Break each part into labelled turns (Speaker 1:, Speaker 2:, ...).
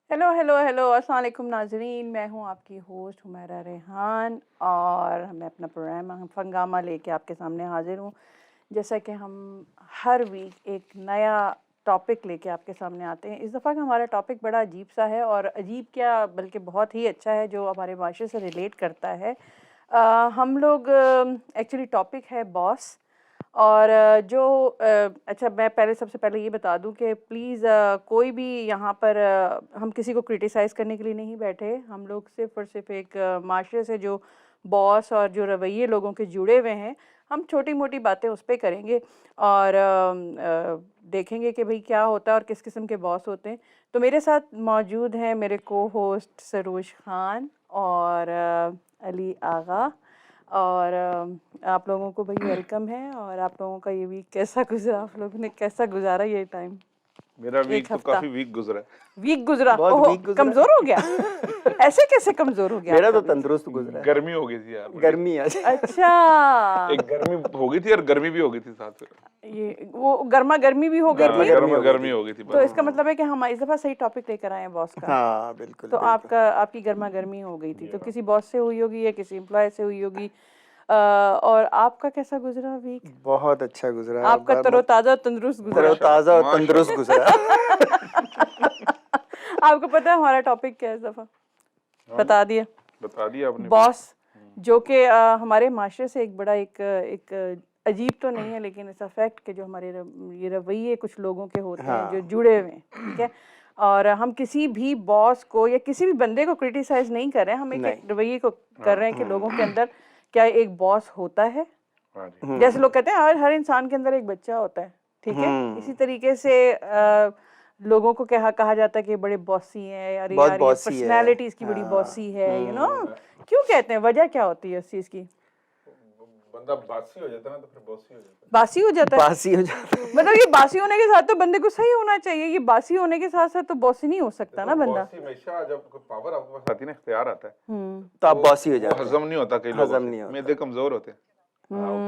Speaker 1: Hello hello hello अस्सलाम वालेकुम नाजरीन, मैं हूं आपकी होस्ट हुमैरा रेहान और मैं अपना प्रोग्राम फंगामा लेके आपके सामने हाजिर हूं। जैसा कि हम हर वीक एक नया टॉपिक लेके आपके सामने आते हैं। इस दफ़ा का हमारा टॉपिक बड़ा अजीब सा है, और अजीब क्या बल्कि बहुत ही अच्छा है, जो हमारे माशरे से रिलेट करता है। हम लोग एक्चुअली टॉपिक है बॉस। और अच्छा, मैं पहले सबसे पहले ये बता दूं कि प्लीज़ कोई भी यहाँ पर हम किसी को क्रिटिसाइज़ करने के लिए नहीं बैठे। हम लोग सिर्फ़ और सिर्फ एक माशरे से जो बॉस और जो रवैये लोगों के जुड़े हुए हैं, हम छोटी मोटी बातें उस पर करेंगे और देखेंगे कि भाई क्या होता है और किस किस्म के बॉस होते हैं। तो मेरे साथ मौजूद हैं मेरे को होस्ट सरोज खान और अली आगा। और आप लोगों को भाई वेलकम है। और आप लोगों का ये वीक कैसा गुजरा, आप लोगों ने कैसा गुजारा ये टाइम?
Speaker 2: मेरा वीक तो काफी वीक गुजरा।
Speaker 1: वीक गुजरा?
Speaker 3: बहुत वीक गुजरा।
Speaker 1: कमजोर हो गया? ऐसे कैसे कमजोर हो गया?
Speaker 3: मेरा तो तंदुरुस्त गुजरा है।
Speaker 2: गर्मी हो गई थी यार,
Speaker 3: गर्मी आज।
Speaker 1: अच्छा,
Speaker 2: एक गर्मी हो गई थी और गर्मी भी हो गई थी साथ में।
Speaker 1: ये वो गर्मा गर्मी भी हो गई थी।
Speaker 2: गर्मी हो गई थी।
Speaker 1: तो इसका मतलब है कि हम इस दफा सही टॉपिक लेकर आए हैं बॉस का।
Speaker 3: हाँ बिल्कुल।
Speaker 1: तो आपकी गर्मा गर्मी हो गई थी, तो किसी बॉस से हुई होगी या किसी एम्प्लॉय से हुई होगी। और आपका कैसा गुजरा वीक?
Speaker 3: बहुत अच्छा गुजरा।
Speaker 1: आपका तरोताजा तंदुरुस्त गुजरा?
Speaker 3: तरोताजा और तंदुरुस्त गुजरा।
Speaker 1: आपको पता है हमारा टॉपिक क्या है इस दफा? बता दिया
Speaker 2: आपने।
Speaker 1: बॉस, जो कि हमारे माशरे से एक बड़ा एक अजीब तो नहीं है, लेकिन इट्स अ फैक्ट कि जो हमारे ये रवैये कुछ लोगों के होते हैं जो जुड़े हुए हैं, ठीक है। और हम किसी भी बॉस को या किसी भी बंदे को क्रिटिसाइज नहीं कर रहे हैं, हम एक रवैये को कर रहे हैं कि लोगों के अंदर क्या एक बॉस होता है। जैसे लोग कहते हैं हर इंसान के अंदर एक बच्चा होता है, ठीक है। इसी तरीके से लोगों को कहा जाता है कि बड़े बॉसी हैं, यार ये पर्सनैलिटी इसकी बड़ी बॉसी है, यू नो। क्यों कहते हैं, वजह क्या होती है उस चीज की?
Speaker 2: बंदा बासी हो जाता है ना, तो फिर बॉसी हो जाता है।
Speaker 1: बासी हो जाता है?
Speaker 3: बासी हो जाता है
Speaker 1: मतलब ये बासी होने के साथ तो बंदे को सही होना चाहिए, ये बासी होने के साथ साथ तो बॉसी नहीं हो सकता ना बंदा।
Speaker 2: बॉसी हमेशा जब कोई पावर आपके पास आती है ना, इख्तियार आता है,
Speaker 3: तो आप बॉसी हो जाते हैं।
Speaker 2: हजम नहीं होता। कई लोग
Speaker 3: हजम नहीं होता।
Speaker 2: मैदे कमजोर होते हैं,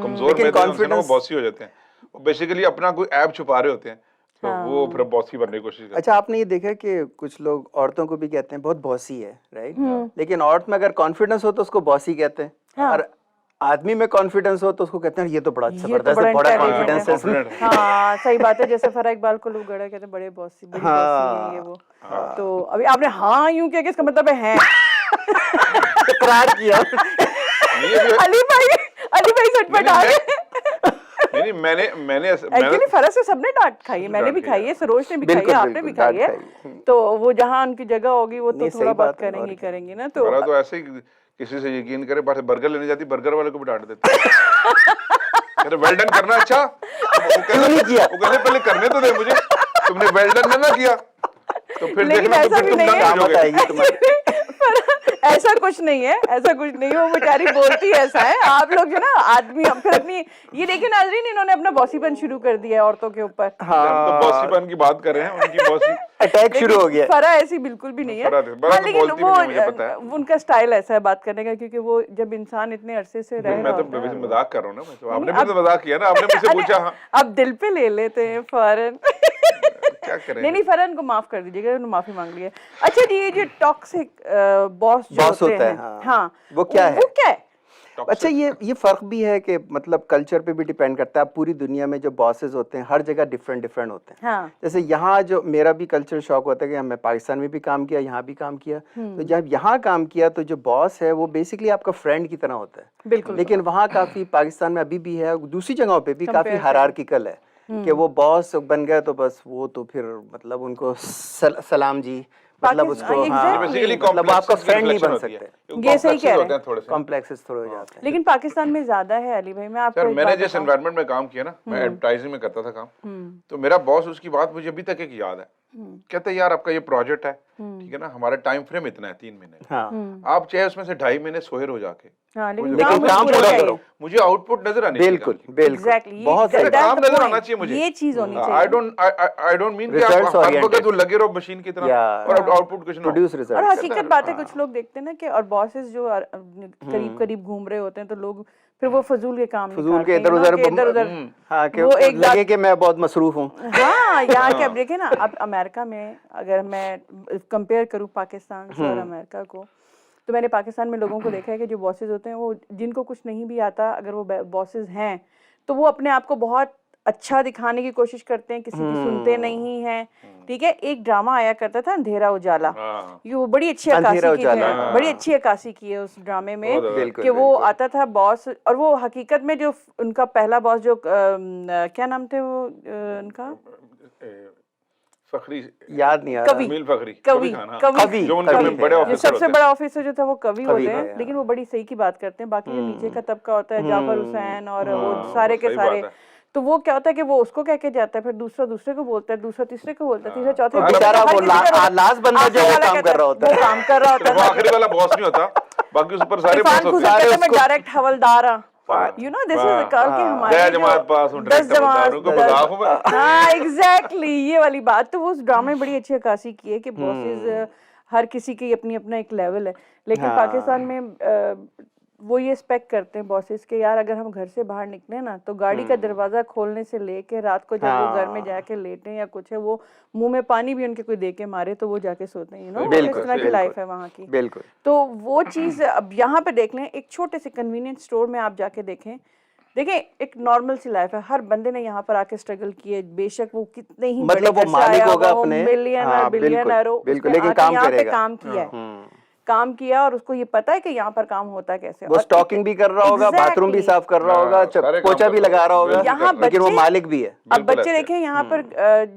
Speaker 2: कमजोर मैदे होते हैं ना, वो बॉसी हो जाते हैं। वो बेसिकली अपना कोई ऐप छुपा रहे होते हैं, तो वो फिर बॉसी बनने की कोशिश करते हैं।
Speaker 3: अच्छा, आपने ये देखा कि कुछ लोग औरतों को भी कहते हैं बहुत बॉसी है, राइट? लेकिन औरत में अगर कॉन्फिडेंस हो तो उसको बॉसी कहते हैं, और आदमी में कॉन्फिडेंस हो तो उसको कहते हैं ये तो बड़ा जबरदस्त है, बड़ा कॉन्फिडेंस है इसमें।
Speaker 1: हाँ सही बात है। जैसे फरा इकबाल को लोग गड़ा कहते हैं बड़ी बॉसी है ये वो। तो अभी आपने हाँ यूं किया कि इसका मतलब है
Speaker 3: इकरार किया।
Speaker 1: अली भाई झटपट आ गए।
Speaker 2: नहीं, मैंने
Speaker 1: एक्चुअली फरज से सबने डांट खाई है, मैंने भी खाई है, सरोज ने भी खाई है, आपने भी खाई है। तो वो जहाँ उनकी जगह होगी वो तो थोड़ा बात करेंगे ना।
Speaker 2: तो ऐसे ही किसी से यकीन करे, बाहर बर्गर लेने जाती, बर्गर वाले को भी डांट देते। अरे वेल डन करना, अच्छा वो कहते पहले करने तो दे मुझे, तुमने वेल डन ना किया तो फिर देखना, तो फिर तुम
Speaker 3: नाम आएगी तुम्हारी।
Speaker 1: ऐसा कुछ नहीं है, ऐसा कुछ नहीं है। वो बेचारी बोलती ऐसा है, आप लोग जो ना आदमी फिर अपनी ये देखिए नाजरीन, इन्होंने अपना बॉसीपन शुरू कर दिया है औरतों के ऊपर।
Speaker 2: तो बॉसीपन की बात कर रहे हैं, उनकी बॉसी
Speaker 3: अटैक शुरू हो गया।
Speaker 1: फरा ऐसी बिल्कुल भी नहीं है, लेकिन वो उनका स्टाइल ऐसा है बात करने का, क्योंकि वो जब इंसान इतने अरसे से रह
Speaker 2: मैं तो मजाक कर रहा हूँ ना, मैं तो आपने भी तो मजाक किया ना, आपने मुझसे पूछा।
Speaker 1: अब दिल पे ले लेते हैं फौरन।
Speaker 2: क्या करें?
Speaker 1: नहीं फरन को माफ कर दीजिएगा, उन्होंने माफी मांग ली है। अच्छा जी, ये जो टॉक्सिक बॉस
Speaker 3: होते हैं, हाँ, वो क्या है? अच्छा, ये फर्क भी है कि मतलब कल्चर पे भी डिपेंड करता है। पूरी दुनिया में जो बॉसेस होते हैं हर जगह डिफरेंट होते हैं।
Speaker 1: हाँ।
Speaker 3: जैसे यहाँ जो मेरा भी कल्चर शौक होता है कि मैं पाकिस्तान में भी काम किया, यहाँ भी काम किया, तो जब यहाँ काम किया तो जो बॉस है वो बेसिकली आपका फ्रेंड की तरह होता है।
Speaker 1: बिल्कुल।
Speaker 3: लेकिन वहाँ काफी, पाकिस्तान में अभी भी है, दूसरी जगहों पे भी काफी हायरार्किकल है कि वो बॉस बन गए तो बस वो तो फिर मतलब उनको सलाम जी, मतलब उसको मतलब आपका फ्रेंड नहीं बन सकते।
Speaker 1: ये सही कह रहे हैं,
Speaker 3: थोड़े कॉम्प्लेक्सेस थोड़े हो जाते हैं।
Speaker 1: लेकिन पाकिस्तान में ज्यादा है अली भाई। मैं आपको
Speaker 2: मैंने जिस एनवायरनमेंट में काम किया ना, मैं एडवर्टाइजिंग में करता था काम, तो मेरा बॉस, उसकी बात मुझे अभी तक एक याद है। कहते हैं यार आपका ये प्रोजेक्ट है, ठीक है ना, हमारा टाइम फ्रेम इतना है 3 महीने, आप चाहे उसमें से 2.5 महीने सोए रहो जाके,
Speaker 1: लेकिन
Speaker 2: काम पूरा करो, मुझे आउटपुट नजर आनी चाहिए।
Speaker 3: बिल्कुल
Speaker 2: बहुत काम नजर आना चाहिए मुझे,
Speaker 1: ये चीज होनी चाहिए।
Speaker 2: आई डोंट मीन कि आप हर वक्त लगे रहो मशीन की तरह और आउटपुट कुछ ना हो।
Speaker 1: और हकीकत बात है, कुछ लोग देखते हैं ना कि और बॉसेस जो करीब करीब घूम रहे होते हैं, तो लोग फिर वो फजूल के काम
Speaker 3: फजूल के इधर उधर, हाँ, कि लगे कि मैं बहुत मसरूफ हूँ।
Speaker 1: हाँ हाँ यहाँ के अब देखे ना, अब अमेरिका में अगर मैं कंपेयर करूँ पाकिस्तान से और अमेरिका को, तो मैंने पाकिस्तान में लोगों को देखा है कि जो बॉसेस होते हैं वो जिनको कुछ नहीं भी आता, अगर वो बॉसेस हैं तो वो अपने आप को बहुत अच्छा दिखाने की कोशिश करते हैं, किसी की सुनते नहीं हैं। ठीक है, एक ड्रामा आया करता था अंधेरा उजाला, ये वो बड़ी अच्छी अक्कासी की है, बड़ी अच्छी अक्कासी की है उस ड्रामे में कि वो आता था बॉस, और वो हकीकत में जो उनका पहला बॉस जो क्या नाम थे वो उनका,
Speaker 2: फखरी,
Speaker 3: याद नहीं आ
Speaker 1: कवि,
Speaker 2: मील फखरी,
Speaker 1: कवि
Speaker 2: जो उनका बड़े ऑफिसर,
Speaker 1: सबसे बड़ा ऑफिसर जो था वो कवि होते हैं, लेकिन वो बड़ी सही की बात करते हैं। बाकी जो नीचे का तबका होता है, जाफर हुसैन और वो सारे के सारे, तो वो क्या होता है कि वो उसको कह के जाता है, फिर दूसरा दूसरे को बोलता है, दूसरा तीसरे को बोलता है, तीसरा चौथे,
Speaker 3: बेचारा वो लास्ट बंदा जो है काम कर रहा होता है,
Speaker 1: काम कर रहा होता है,
Speaker 2: वो आखिरी वाला बॉस नहीं होता, बाकी उस पर सारे बॉस होते हैं।
Speaker 1: मैं direct havildar, you know this is कल के हमारे
Speaker 2: जमात पास 10 जमात को बगाव में,
Speaker 1: हाँ एग्जैक्टली ये वाली बात। तो वो उस ड्रामे में बड़ी अच्छी अक्कासी की है कि बॉसेस हर किसी की अपनी अपना एक लेवल है, लेकिन पाकिस्तान में वो ये एक्सपेक्ट करते हैं बॉसेस के, यार अगर हम घर से बाहर निकले ना तो गाड़ी का दरवाजा खोलने से लेके रात को जब वो घर में जाके लेटे या कुछ है, वो मुंह में पानी भी उनके कोई दे के मारे तो वो जाके सोते हैं, यू नो, इस तरह की लाइफ है वहाँ की।
Speaker 3: बिल्कुल।
Speaker 1: तो वो चीज़ अब यहाँ पे देख लें, एक छोटे से कन्वीनियंस स्टोर में आप जाके देखें, देखें एक नॉर्मल सी लाइफ है, हर बंदे ने यहाँ पर आके स्ट्रगल किए, बेशक वो कितने ही
Speaker 3: मतलब वो मालिक होगा अपने,
Speaker 1: मिलियनर बिलियनर हो,
Speaker 3: बिल्कुल, लेकिन काम करेगा,
Speaker 1: काम किया है, काम किया, और उसको ये पता है कि यहाँ पर काम होता कैसे,
Speaker 3: वो स्टॉकिंग भी कर रहा होगा, बाथरूम भी साफ कर रहा होगा, पोछा भी लगा रहा होगा,
Speaker 1: यहाँ
Speaker 3: लेकिन वो मालिक भी है।
Speaker 1: अब बच्चे देखें यहाँ पर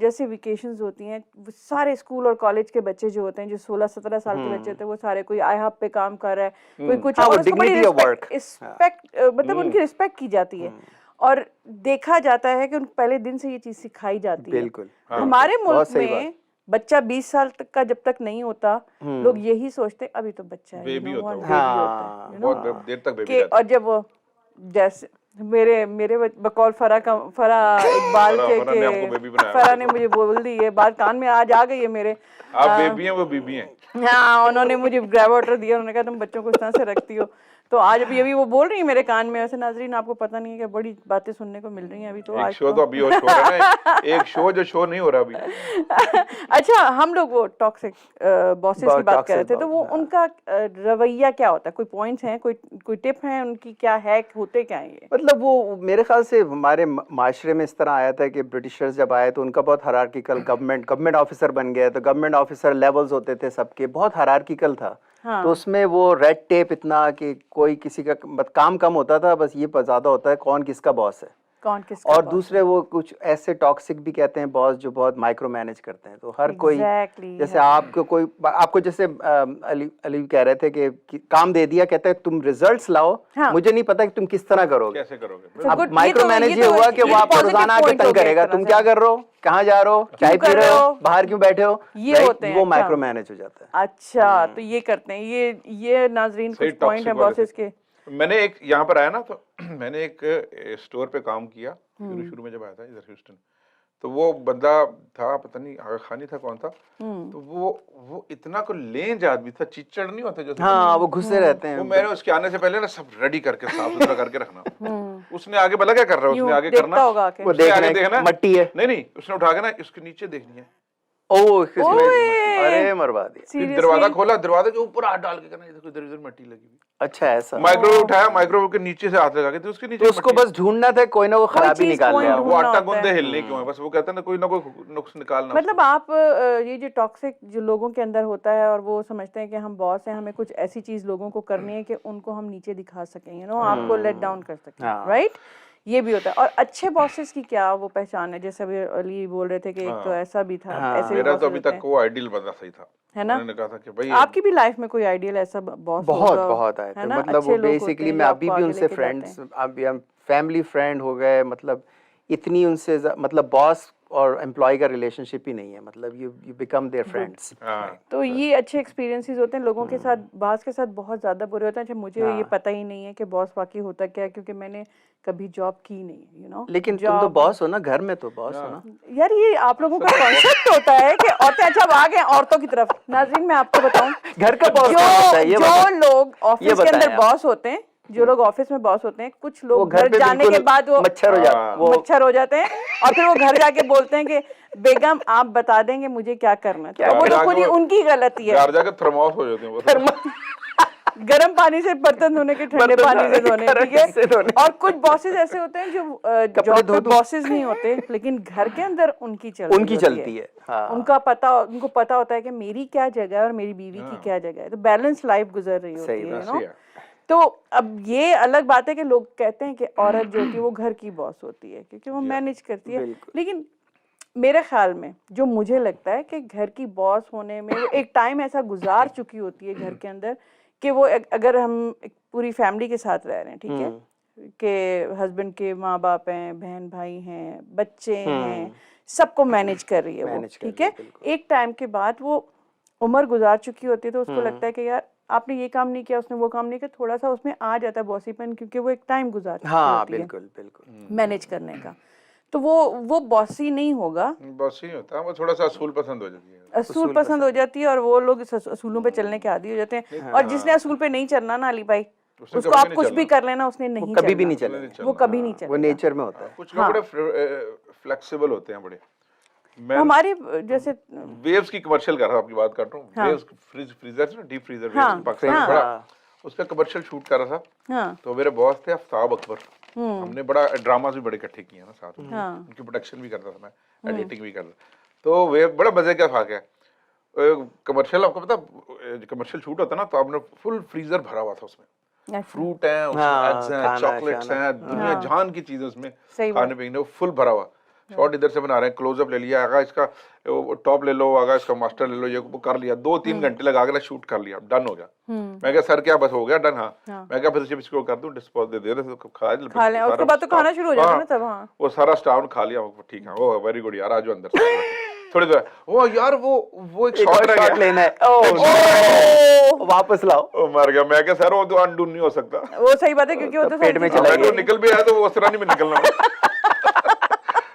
Speaker 1: जैसे वेकेशंस होती हैं, सारे स्कूल और कॉलेज के बच्चे जो होते हैं, जो 16-17 साल के बच्चे होते हैं, वो सारे कोई IHOP पे काम कर रहा है, कोई कुछ, और उसको बड़ी रिस्पेक्ट, मतलब उनकी रिस्पेक्ट की जाती है और देखा जाता है कि उन पहले दिन से ये चीज सिखाई जाती है।
Speaker 3: बिल्कुल।
Speaker 1: हमारे मुल्क में बच्चा 20 साल तक का जब तक नहीं होता, लोग यही सोचते अभी तो बच्चा है,
Speaker 2: बेबी होता है,
Speaker 1: बहुत
Speaker 2: देर तक बेबी रहता
Speaker 1: है। और जब वो जैसे मेरे बकौल फरा इकबाल के फरा ने मुझे बोल दी ये बात कान में आज आ गई है मेरे,
Speaker 2: आप बेबी हैं वो बीबी हैं।
Speaker 1: हाँ, उन्होंने मुझे ग्रैब वाटर दिया, उन्होंने कहा तुम बच्चों को इस तरह से रखती हो, तो आज अभी वो बोल रही है मेरे कान में। वैसे नाजरीन आपको पता नहीं है कि बड़ी बातें सुनने को मिल रही हैं अभी तो।
Speaker 2: एक शो तो अभी और शो है ना, एक शो जो शो नहीं हो रहा अभी।
Speaker 1: अच्छा, हम लोग वो टॉक्सिक बॉसेस की बात कर रहे थे, तो वो उनका रवैया क्या होता है? कोई पॉइंट्स हैं, कोई टिप है उनकी, क्या है, होते क्या है ये?
Speaker 3: मतलब वो मेरे ख्याल से हमारे माशरे में इस तरह आया था कि ब्रिटिशर्स जब आए तो उनका बहुत हायरार्किकल गवर्नमेंट ऑफिसर बन गया, तो गवर्नमेंट ऑफिसर लेवल्स होते थे सबके, बहुत हायरार्किकल था। हाँ। तो उसमें वो रेड टेप इतना कि कोई किसी का काम कम होता था, बस ये ज्यादा होता है कौन किसका बॉस है,
Speaker 1: कौन किसका
Speaker 3: और दूसरे वो कुछ ऐसे टॉक्सिक भी कहते हैं बॉस जो बहुत माइक्रो मैनेज करते हैं। तो हर कोई जैसे आपको जैसे अली कह रहे थे कि काम दे दिया, कहते हैं तुम रिजल्ट्स लाओ,
Speaker 1: हाँ।
Speaker 3: मुझे नहीं पता कि तुम किस तरह करोगे,
Speaker 2: कैसे करोगे।
Speaker 3: अब माइक्रो मैनेज ये हुआ कि वो आपको रोजाना आके तंग करेगा, तुम क्या कर रहे हो, कहाँ जा रहे हो, चाय पी रहे हो, बाहर क्यों बैठे हो,
Speaker 1: ये होते हैं,
Speaker 3: वो माइक्रो मैनेज हो जाता है।
Speaker 1: अच्छा, तो ये करते हैं, ये नाजरीन कुछ पॉइंट है बॉसेस के।
Speaker 2: मैंने एक यहाँ पर आया ना, तो मैंने एक स्टोर पे काम किया शुरू में जब आया था इधर ह्यूस्टन, तो वो बंदा था, पता नहीं आगा खान ही था कौन था, तो वो इतना को लेंज आदमी था, चिच्चड़ नहीं होते जो,
Speaker 3: हाँ, वो घुसे रहते हैं।
Speaker 2: वो मैंने उसके आने से पहले ना सब रेडी करके साफ सुथरा करके रखना। उसने आगे भला क्या कर रहा है, उसने आगे करना,
Speaker 3: वो देखना मट्टी है,
Speaker 2: नहीं उसने उठा के ना इसके नीचे देखनी है,
Speaker 3: अरे मरवा दिया।
Speaker 2: दरवाजा खोला, दरवाजे के ऊपर हाथ डाल के करना, इधर मट्टी लगी हुई।
Speaker 3: अच्छा, ऐसा।
Speaker 2: माइक्रोवेव उठाया, माइक्रोवेव के नीचे से हाथ लगा के, तो उसके नीचे
Speaker 3: तो उसको बस ढूंढना था कोई ना कोई खराबी निकाल लिया,
Speaker 2: वो आटा गूंदे हिलने क्यों है, बस वो कहते हैं ना कोई ना कोई नुक्स निकालना।
Speaker 1: मतलब आप ये जो टॉक्सिक जो लोगों के अंदर होता है और वो समझते हैं कि हम बॉस हैं, हमें कुछ ऐसी चीज लोगों को करनी है कि उनको हम नीचे दिखा सकें, यू नो, आपको लेट डाउन कर सकें, राइट, ये भी होता है। और अच्छे बॉसेस की क्या वो पहचान है? जैसे अभी अली बोल रहे थे कि एक तो ऐसा भी था, ऐसे
Speaker 2: मेरा तो अभी तक वो आइडियल बंदा सही था,
Speaker 1: है ना,
Speaker 2: मैंने कहा था कि भाई
Speaker 1: आपकी भी लाइफ में कोई आइडियल ऐसा बॉस
Speaker 3: बहुत आए थे, मतलब वो बेसिकली मैं अभी भी उनसे फ्रेंड्स, अभी हम फैमिली फ्रेंड हो गए, मतलब इतनी उनसे, मतलब बॉस और एम्प्लॉय का रिलेशनशिप ही नहीं है, मतलब यू बिकम देयर फ्रेंड्स।
Speaker 1: तो ये अच्छे एक्सपीरियंसेस होते हैं लोगों के साथ, बास के साथ बहुत ज्यादा बुरे होते हैं। अच्छा, मुझे ये पता ही नहीं है कि बॉस वाकई होता क्या है, क्योंकि मैंने कभी जॉब की नहीं, यू नो।
Speaker 3: लेकिन तुम तो बॉस हो ना, घर में तो बॉस हो ना
Speaker 1: यार, ये आप लोगों का कॉन्सेप्ट होता है कि औरतें, अच्छा अब आ गए औरतों की तरफ। नाज़रीन, मैं आपको बताऊं,
Speaker 3: घर का बॉस
Speaker 1: जो लोग ऑफिस के अंदर बॉस होते हैं, जो लोग ऑफिस में बॉस होते हैं, कुछ लोग घर जाने के बाद वो मच्छर हो जाते हैं, और फिर वो घर जाके बोलते हैं कि बेगम आप बता देंगे मुझे क्या करना है, तो वो तो खुद ही उनकी गलती है।
Speaker 2: घर जाके थर्मोस हो जाते हैं वो।
Speaker 1: गर्म पानी से बर्तन धोने के ठंडे पानी से धोने, ठीक है। और कुछ बॉसेस ऐसे होते हैं जो जॉब पे बॉसेस नहीं होते, लेकिन घर के अंदर उनकी चलती है। हाँ। उनको पता होता है कि मेरी क्या जगह है और मेरी बीवी की क्या जगह है, तो बैलेंस लाइफ गुजर रही होती है, यू नो। तो अब ये अलग बात है कि लोग कहते हैं कि औरत जो होती है वो घर की बॉस होती है क्योंकि वो मैनेज करती है, लेकिन मेरे ख्याल में जो मुझे लगता है कि घर की बॉस होने में वो एक टाइम ऐसा गुजार चुकी होती है घर के अंदर कि वो अगर हम पूरी फैमिली के साथ रह रहे हैं, ठीक है, कि हस्बैंड के माँ बाप हैं, बहन भाई हैं, बच्चे हैं, सबको मैनेज कर रही है वो, ठीक है। एक टाइम के बाद वो उम्र गुजार चुकी होती है तो उसको लगता है कि यार आपने ये काम नहीं किया, उसने वो काम नहीं किया, थोड़ा सा उसमें आ जाता है बॉसीपन, क्योंकि वो एक टाइम गुजार चुकी होती है मैनेज करने का। तो वो बॉसी नहीं होगा,
Speaker 2: बॉसी नहीं होता, वो थोड़ा सा असूल पसंद हो जाती है,
Speaker 1: असूल पसंद हो जाती है, और वो लोग असूलों पे चलने के आदी हो जाते हैं। और जिसने असूल पे नहीं चलना ना अली भाई, उसको आप कुछ भी कर लेना, उसने नहीं
Speaker 3: कभी भी नहीं चलेगा,
Speaker 1: वो कभी नहीं चलेगा,
Speaker 3: वो नेचर में होता है।
Speaker 2: कुछ लोग बड़े फ्लेक्सिबल होते हैं बड़े। मैं
Speaker 1: हमारी जैसे
Speaker 2: वेव्स की कमर्शियल कर रहा हूँ, आपकी बात कर रहा हूँ, वेव्स फ्रीजर ना, डीप फ्रीजर वेव्स पाकिस्तान में बड़ा, उसका कमर्शियल शूट कर रहा था। तो मेरे बॉस थे आफ्ताब अकबर, हमने बड़ा ड्रामास भी बड़े इकट्ठे किए ना साथ में, उनकी प्रोडक्शन भी करता था मैं, एडिटिंग भी करता, तो वे बड़ा मजे का था। कमर्शियल आपको पता, कमर्शियल शूट होता ना, तो आपने फुल फ्रीजर भरा हुआ था, उसमें फ्रूट हैं, एग्स हैं, चॉकलेट्स हैं, दुनिया जहान की चीजें उसमें खाने पीने, फुल भरा हुआ। शॉट इधर से बना रहे हैं, क्लोजअप ले लिया, आगा इसका टॉप ले लो, आगा इसका मास्टर ले लो, ये कर लिया, 2-3 घंटे लगा के शूट कर लिया, डन हो गया। मैं क्या सर क्या बस हो गया डन? हाँ। मैं क्या फिर से इसको कर दूं, डिस्पोज दे दे,
Speaker 1: खा ले, उसके बाद तो खाना शुरू हो जाता है ना तब। हाँ,
Speaker 2: वो सारा स्टाफ ने खा लिया, ठीक है, वो वेरी गुड यार, आज अंदर से थोड़ी देर, वो यार वो एक शॉट रह गया,
Speaker 3: लेना है, वापस लाओ,
Speaker 2: ओ मर गया। मैं क्या सर वो तो अनडू नहीं हो सकता,
Speaker 1: वो सही बात है, क्योंकि वो तो
Speaker 3: पेट में चला गया,
Speaker 2: निकल भी आया तो वो उस तरह नहीं में निकलना।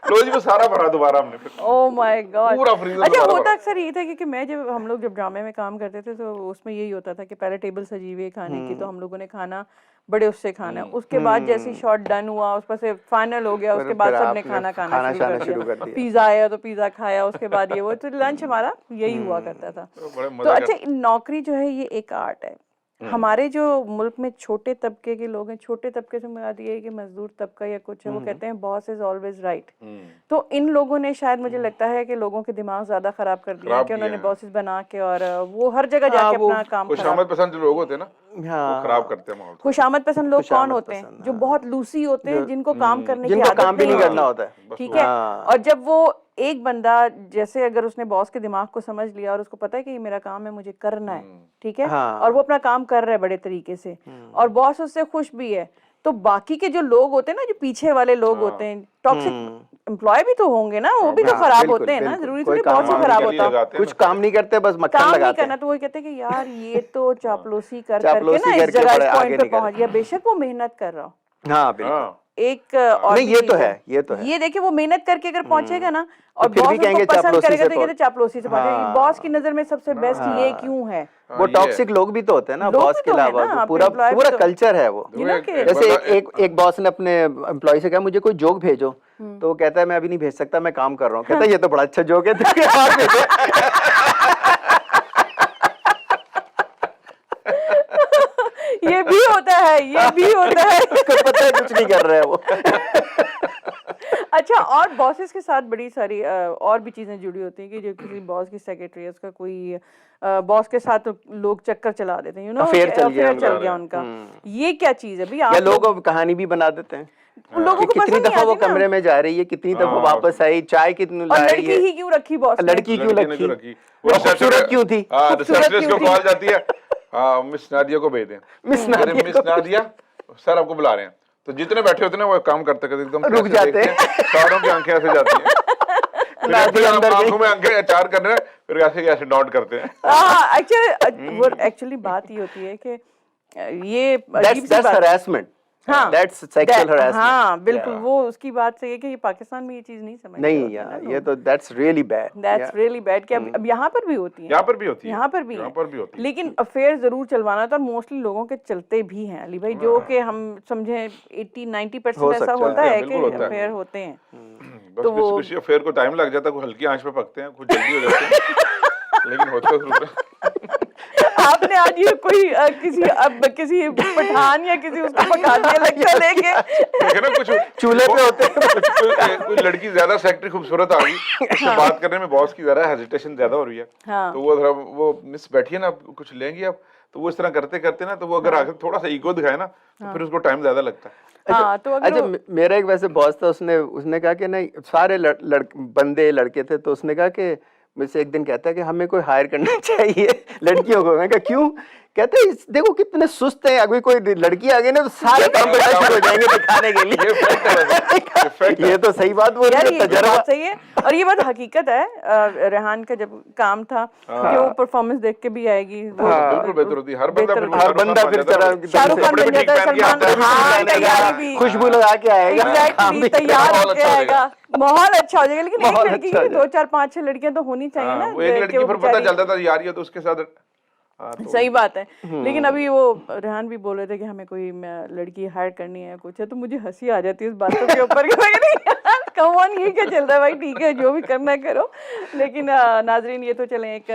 Speaker 2: रोज में सारा भरा दोबारा हमने फिर।
Speaker 1: ओह माय गॉड,
Speaker 2: पूरा फ्रीजर।
Speaker 1: अच्छा होता अक्सर ये था क्योंकि हम लोग जब ड्रामे में काम करते थे तो उसमें यही होता था कि पहले टेबल सजी हुई है खाने की, तो हम लोगों ने खाना बड़े उससे खाना, उसके बाद जैसे शॉट डन हुआ, उस पर से फाइनल हो गया, उसके बाद सबने खाना शुरू कर दिया। पिज्जा आया तो पिज्जा खाया, उसके बाद ये वो, तो लंच हमारा यही हुआ करता था। तो अच्छा, नौकरी जो है ये एक आर्ट है। हमारे जो मुल्क में छोटे तबके के लोग हैं, छोटे तबके से मुराद ये है कि मजदूर तबका या कुछ है, वो कहते हैं बॉस इज ऑलवेज राइट। तो इन लोगों ने शायद, मुझे लगता है कि लोगों के दिमाग ज्यादा खराब कर दिया कि उन्होंने बॉसेस बना के, और वो हर जगह जाके अपना काम,
Speaker 2: खुशामद पसंद जो लोग होते हैं ना, वो खराब करते हैं माहौल।
Speaker 1: खुशामद पसंद लोग कौन होते हैं? जो बहुत लूसी होते हैं, जिनको काम करने की
Speaker 3: जिनको
Speaker 1: आदत
Speaker 3: काम भी नहीं करना होता है,
Speaker 1: ठीक है। और जब वो एक बंदा, जैसे अगर उसने बॉस के दिमाग को समझ लिया और उसको पता है कि ये मेरा काम है, मुझे करना है, ठीक है, और वो अपना काम कर रहा है बड़े तरीके से, और बॉस उससे खुश भी है, तो बाकी के जो लोग होते हैं ना, जो पीछे वाले लोग होते हैं, टॉक्सिक एम्प्लॉय भी तो होंगे ना, वो भी तो खराब होते हैं ना, जरूरी थोड़ी बॉस ही खराब होता,
Speaker 3: कुछ काम नहीं करते, बस मक्खन लगाते हैं, काम नहीं करना,
Speaker 1: तो वो कहते हैं कि यार ये तो चापलूसी कर करके ना इस जगह, इस पॉइंट पे पहुंच गया, बेशक वो मेहनत कर रहा हो।
Speaker 3: हाँ बिल्कुल,
Speaker 1: एक और
Speaker 3: नहीं, ये तो है, ये तो है,
Speaker 1: ये देखिए वो मेहनत करके अगर पहुंचेगा ना, और
Speaker 3: फिर भी कहेंगे
Speaker 1: पसंद करेगा तो ये चापलूसी से पहुंचेगा। बॉस की नजर में सबसे बेस्ट ये क्यों है?
Speaker 3: वो टॉक्सिक लोग भी तो होते हैं ना बॉस के अलावा, पूरा कल्चर है वो। जैसे एक बॉस ने अपने एम्प्लॉय से कहा मुझे कोई जोक भेजो, तो वो कहता है मैं अभी नहीं भेज सकता, मैं काम कर रहा हूँ। कहता है ये तो बड़ा अच्छा जोक है,
Speaker 1: ये भी होता है, ये भी होता है,
Speaker 3: उसको पता है कुछ नहीं कर रहा है वो।
Speaker 1: अच्छा, और बॉसेस के साथ बड़ी सारी और भी चीजें जुड़ी होती हैं कि जो किसी बॉस की सेक्रेटरी है, उसका कोई बॉस के साथ लोग चक्कर चला देते हैं, यू नो, अफेयर चल गया उनका। ये क्या चीज है भाई? आप
Speaker 3: लोग कहानी भी बना देते हैं,
Speaker 1: लोगों को
Speaker 3: कितनी दफा वो कमरे में जा रही है, कितनी दफा वापस आई, चाय कितनी ला रही है,
Speaker 1: लड़की ही क्यों रखी बॉस,
Speaker 3: लड़की क्यों रखी, वो खूबसूरत क्यों थी,
Speaker 2: रिसेप्शनिस्ट को कॉल जाती है, हाँ मिस नादिया को भेज दें, मिस नादिया सर आपको बुला रहे हैं, तो जितने बैठे होते हैं वो काम करते करते एकदम
Speaker 3: रुक जाते हैं,
Speaker 2: सारों की आंखें ऐसे जाती हैं, आंखों में आंखें अचार कर रहे हैं, फिर ऐसे नोट करते हैं।
Speaker 1: एक्चुअली बात ये होती है कि ये अजीब सी बात,
Speaker 3: हरासमेंट, दैट्स सेक्सुअल हरासमेंट।
Speaker 1: हाँ बिल्कुल, वो उसकी बात सही है कि ये पाकिस्तान में ये चीज नहीं समझ
Speaker 3: नहीं यार, ये तो that's really bad,
Speaker 1: that's really bad कि अब यहाँ पर भी होती है,
Speaker 2: यहाँ पर भी होती है,
Speaker 1: यहाँ पर भी होती है, लेकिन अफेयर जरूर चलवाना था, और मोस्टली लोगों के चलते भी हैं अली भाई, जो कि हम समझे 80-90% ऐसा होता है कि अफेयर होते हैं।
Speaker 2: बस किसी अफेयर को टाइम लग जाता है, कुछ हल्की आंच पे पकते हैं, कुछ जल्दी हो जाते हैं लेकिन होता जरूर
Speaker 1: आपने आज ये कोई किसी पठान या किसी उसको पका दिया लगता है लेके
Speaker 2: है ना, कुछ
Speaker 3: चूल्हे पे होते हैं
Speaker 2: कोई लड़की ज्यादा सेक्रेटरी खूबसूरत आ गई, उससे बात करने में बॉस की ज्यादा हेजिटेशन ज्यादा हो रही है, तो वो थोड़ा वो मिस बैठिए ना, कुछ लेंगी आप, तो वो इस तरह करते करते ना, तो वो अगर आगे थोड़ा सा ईगो दिखाए ना, तो फिर उसको टाइम ज्यादा लगता है।
Speaker 3: अच्छा मेरा एक वैसे बॉस था, उसने कहा कि नहीं, सारे बंदे लड़के थे, तो उसने कहा कि मुझसे एक दिन कहता है कि हमें कोई हायर करना चाहिए लड़कियों को। मैं कहा क्यों? कहते हैं देखो कितने सुस्त हैं, अगर कोई लड़की आ गई ना तो सारे काम पे शुरू हो जाएंगे दिखाने के लिए। ये तो सही बात बोल रहे हैं,
Speaker 1: तजुर्बा सही है और ये बात हकीकत है। रेहान का जब काम था कि वो परफॉर्मेंस देख के भी आएगी,
Speaker 2: बिल्कुल बेहतर होती है, हर बंदा फिर
Speaker 1: शाहरुख खान बन जाता है, सलमान खान तैयारी भी,
Speaker 3: खुशबू लगा के आएगा,
Speaker 1: तैयार होके आएगा, माहौल अच्छा हो जाएगा। लेकिन एक लड़की की 2 4 5 6 लड़कियां तो होनी चाहिए ना,
Speaker 2: वो एक लड़की फिर पता चलता था यार ये तो उसके साथ
Speaker 1: सही बात है। लेकिन अभी वो रेहान भी बोल रहे थे कि हमें कोई लड़की हायर करनी है कुछ है, तो मुझे हंसी आ जाती है इस बातों के ऊपर कि मैं नहीं कम ऑन, ये क्या चल रहा है भाई, ठीक है जो भी करना है करो। लेकिन नाजरीन ये तो चलें, एक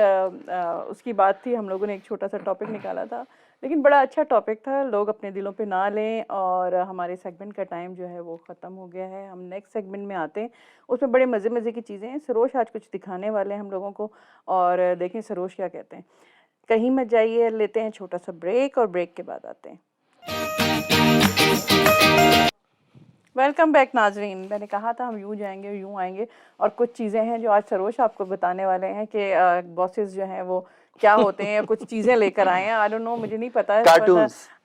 Speaker 1: उसकी बात थी, हम लोगों ने एक छोटा सा टॉपिक निकाला था, लेकिन बड़ा अच्छा टॉपिक था, लोग अपने दिलों पे ना लें। और हमारे सेगमेंट का टाइम जो है वो ख़त्म हो गया है, हम नेक्स्ट सेगमेंट में आते हैं, उसमें बड़े मज़े मज़े की चीज़ें हैं। सरोज आज कुछ दिखाने वाले हैं हम लोगों को, और देखें सरोज क्या कहते हैं। कहीं मत जाइए, लेते हैं छोटा सा ब्रेक और ब्रेक के बाद आते हैं। वेलकम बैक नाजरीन। मैंने कहा था हम यूँ जाएंगे यूँ आएंगे, और कुछ चीज़ें हैं जो आज सरोज आपको बताने वाले हैं कि बॉसेस जो हैं वो क्या होते हैं, कुछ चीज़ें लेकर आए हैं। आई डोंट नो, मुझे नहीं पता है,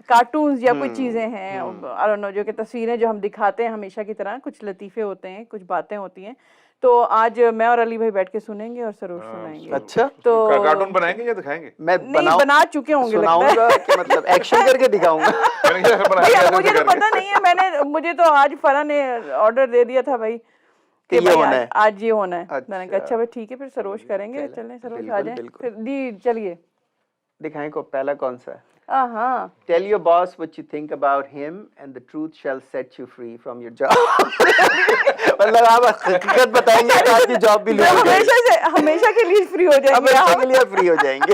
Speaker 1: कार्टून्स या कुछ चीज़ें हैं, आई डोंट नो, जो कि तस्वीरें जो हम दिखाते हैं हमेशा की तरह, कुछ लतीफ़े होते हैं, कुछ बातें होती हैं। तो आज मैं और अली भाई बैठ के सुनेंगे और सरोज सुनाएंगे।
Speaker 3: अच्छा,
Speaker 1: तो
Speaker 2: कार्टून बनाएंगे या दिखाएंगे?
Speaker 3: मैं
Speaker 1: बना चुके होंगे,
Speaker 3: सुनाऊंगा कि मतलब एक्शन करके दिखाऊंगा।
Speaker 1: भैया मुझे तो पता नहीं है, मुझे तो आज फरा ने ऑर्डर दे दिया था भाई कि
Speaker 3: ये होना है,
Speaker 1: आज ये होना है। मैंने कहा अच्छा भाई ठीक है, फिर सरोज करेंगे, चलें सरोज आ जाए फिर दी, चलिए
Speaker 3: दिखाएं। को पहला कौन सा है?
Speaker 1: हाँ,
Speaker 3: Tell your boss what you think about him and the truth shall set you free from your job। मतलब आप हकीकत बताएंगे तो आपकी जॉब भी
Speaker 1: हमेशा के लिए फ्री हो जाएंगे,
Speaker 3: हमेशा के लिए फ्री हो जाएंगे।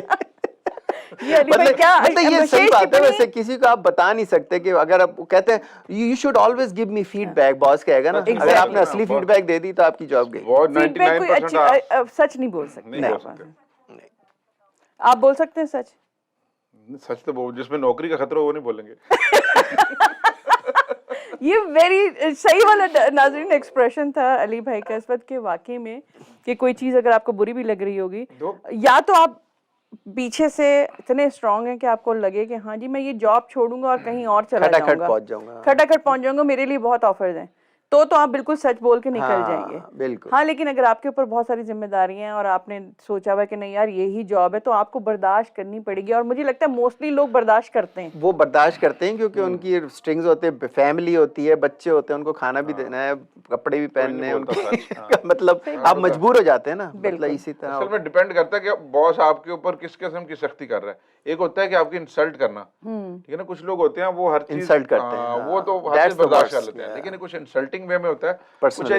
Speaker 1: ये अली भाई क्या,
Speaker 3: मतलब ये सही बात है। वैसे किसी को आप बता नहीं सकते कि अगर आप कहते हैं you should always give me feedback, boss कहेगा ना, अगर आपने असली फीडबैक दे दी तो आपकी जॉब गई।
Speaker 1: फीडबैक कोई अच्छी सच नहीं बोल सकते, आप बोल सकते हैं सच?
Speaker 2: सच तो बोल, जिसमें नौकरी का खतरा हो वो नहीं बोलेंगे।
Speaker 1: ये वेरी सही वाला नाज़रीन एक्सप्रेशन था अली भाई का इस वक्त के, वाकई में कि कोई चीज़ अगर आपको बुरी भी लग रही होगी, या तो आप पीछे से इतने स्ट्रांग हैं कि आपको लगे कि हाँ जी मैं ये जॉब छोड़ूंगा और कहीं और चला जाऊंगा, खटाखट पहुंच जाऊंगा, मेरे लिए बहुत ऑफर्स हैं, तो आप बिल्कुल सच बोल के निकल जाएंगे।
Speaker 3: बिल्कुल।
Speaker 1: हाँ, लेकिन अगर आपके ऊपर बहुत सारी जिम्मेदारियां हैं और आपने सोचा हुआ कि नहीं यार यही जॉब है, तो आपको बर्दाश्त करनी पड़ेगी। और मुझे लगता है मोस्टली लोग बर्दाश्त करते हैं,
Speaker 3: वो बर्दाश्त करते हैं क्योंकि उनकी स्ट्रिंग्स होते हैं, फैमिली होती है, बच्चे होते हैं, उनको खाना भी देना है, कपड़े भी पहनने हैं, मतलब आप मजबूर हो जाते हैं ना। मतलब इसी तरह
Speaker 2: असल में डिपेंड करता है कि बॉस आपके ऊपर किस किस्म की सख्ती कर रहा है। एक होता है कि आपकी इंसल्ट करना, ठीक है ना, कुछ लोग होते हैं वो हर चीज
Speaker 3: इंसल्ट करते हैं,
Speaker 2: वो तो हर चीज बर्दाश्त कर लेते हैं, लेकिन कुछ इंसल्टिंग वे में होता है। कुछ हर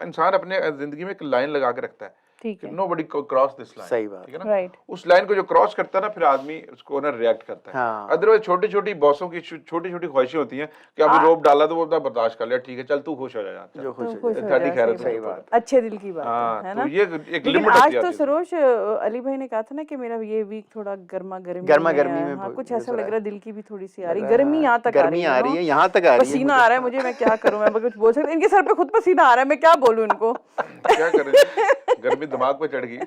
Speaker 2: इंसान अपने जिंदगी में एक लाइन लगा के रखता है,
Speaker 1: ठीक है,
Speaker 2: नोबडी क्रॉस दिस लाइन,
Speaker 3: सही बात,
Speaker 2: ठीक है ना, उस लाइन को जो क्रॉस करता है ना, फिर आदमी उसको ना रिएक्ट करता है। अदरवाइज छोटी छोटी बॉसों की छोटी छोटी ख्वाहिशें होती हैं कि अभी रोब डाला तो वो बर्दाश्त कर लिया, ठीक है चल तू खुश हो जा,
Speaker 3: जो खुश
Speaker 1: सही बात, अच्छे दिल की बात है ना।
Speaker 2: तो ये एक लिमिट
Speaker 1: आज तो सरोज अली भाई ने कहा था ना कि मेरा ये वीक थोड़ा गर्मा गर्मी में, हाँ कुछ ऐसा लग रहा है, दिल की भी थोड़ी सी आ रही, गर्मी यहाँ तक आ रही है, यहाँ तक आ रही है, पसीना आ रहा है मुझे, मैं क्या करूँ, मैं कुछ बोल सकती, इनके सर पे खुद पसीना आ रहा है, मैं क्या बोलूँ इनको,
Speaker 2: क्या करें, गर्मी दिमाग पे चढ़ गई,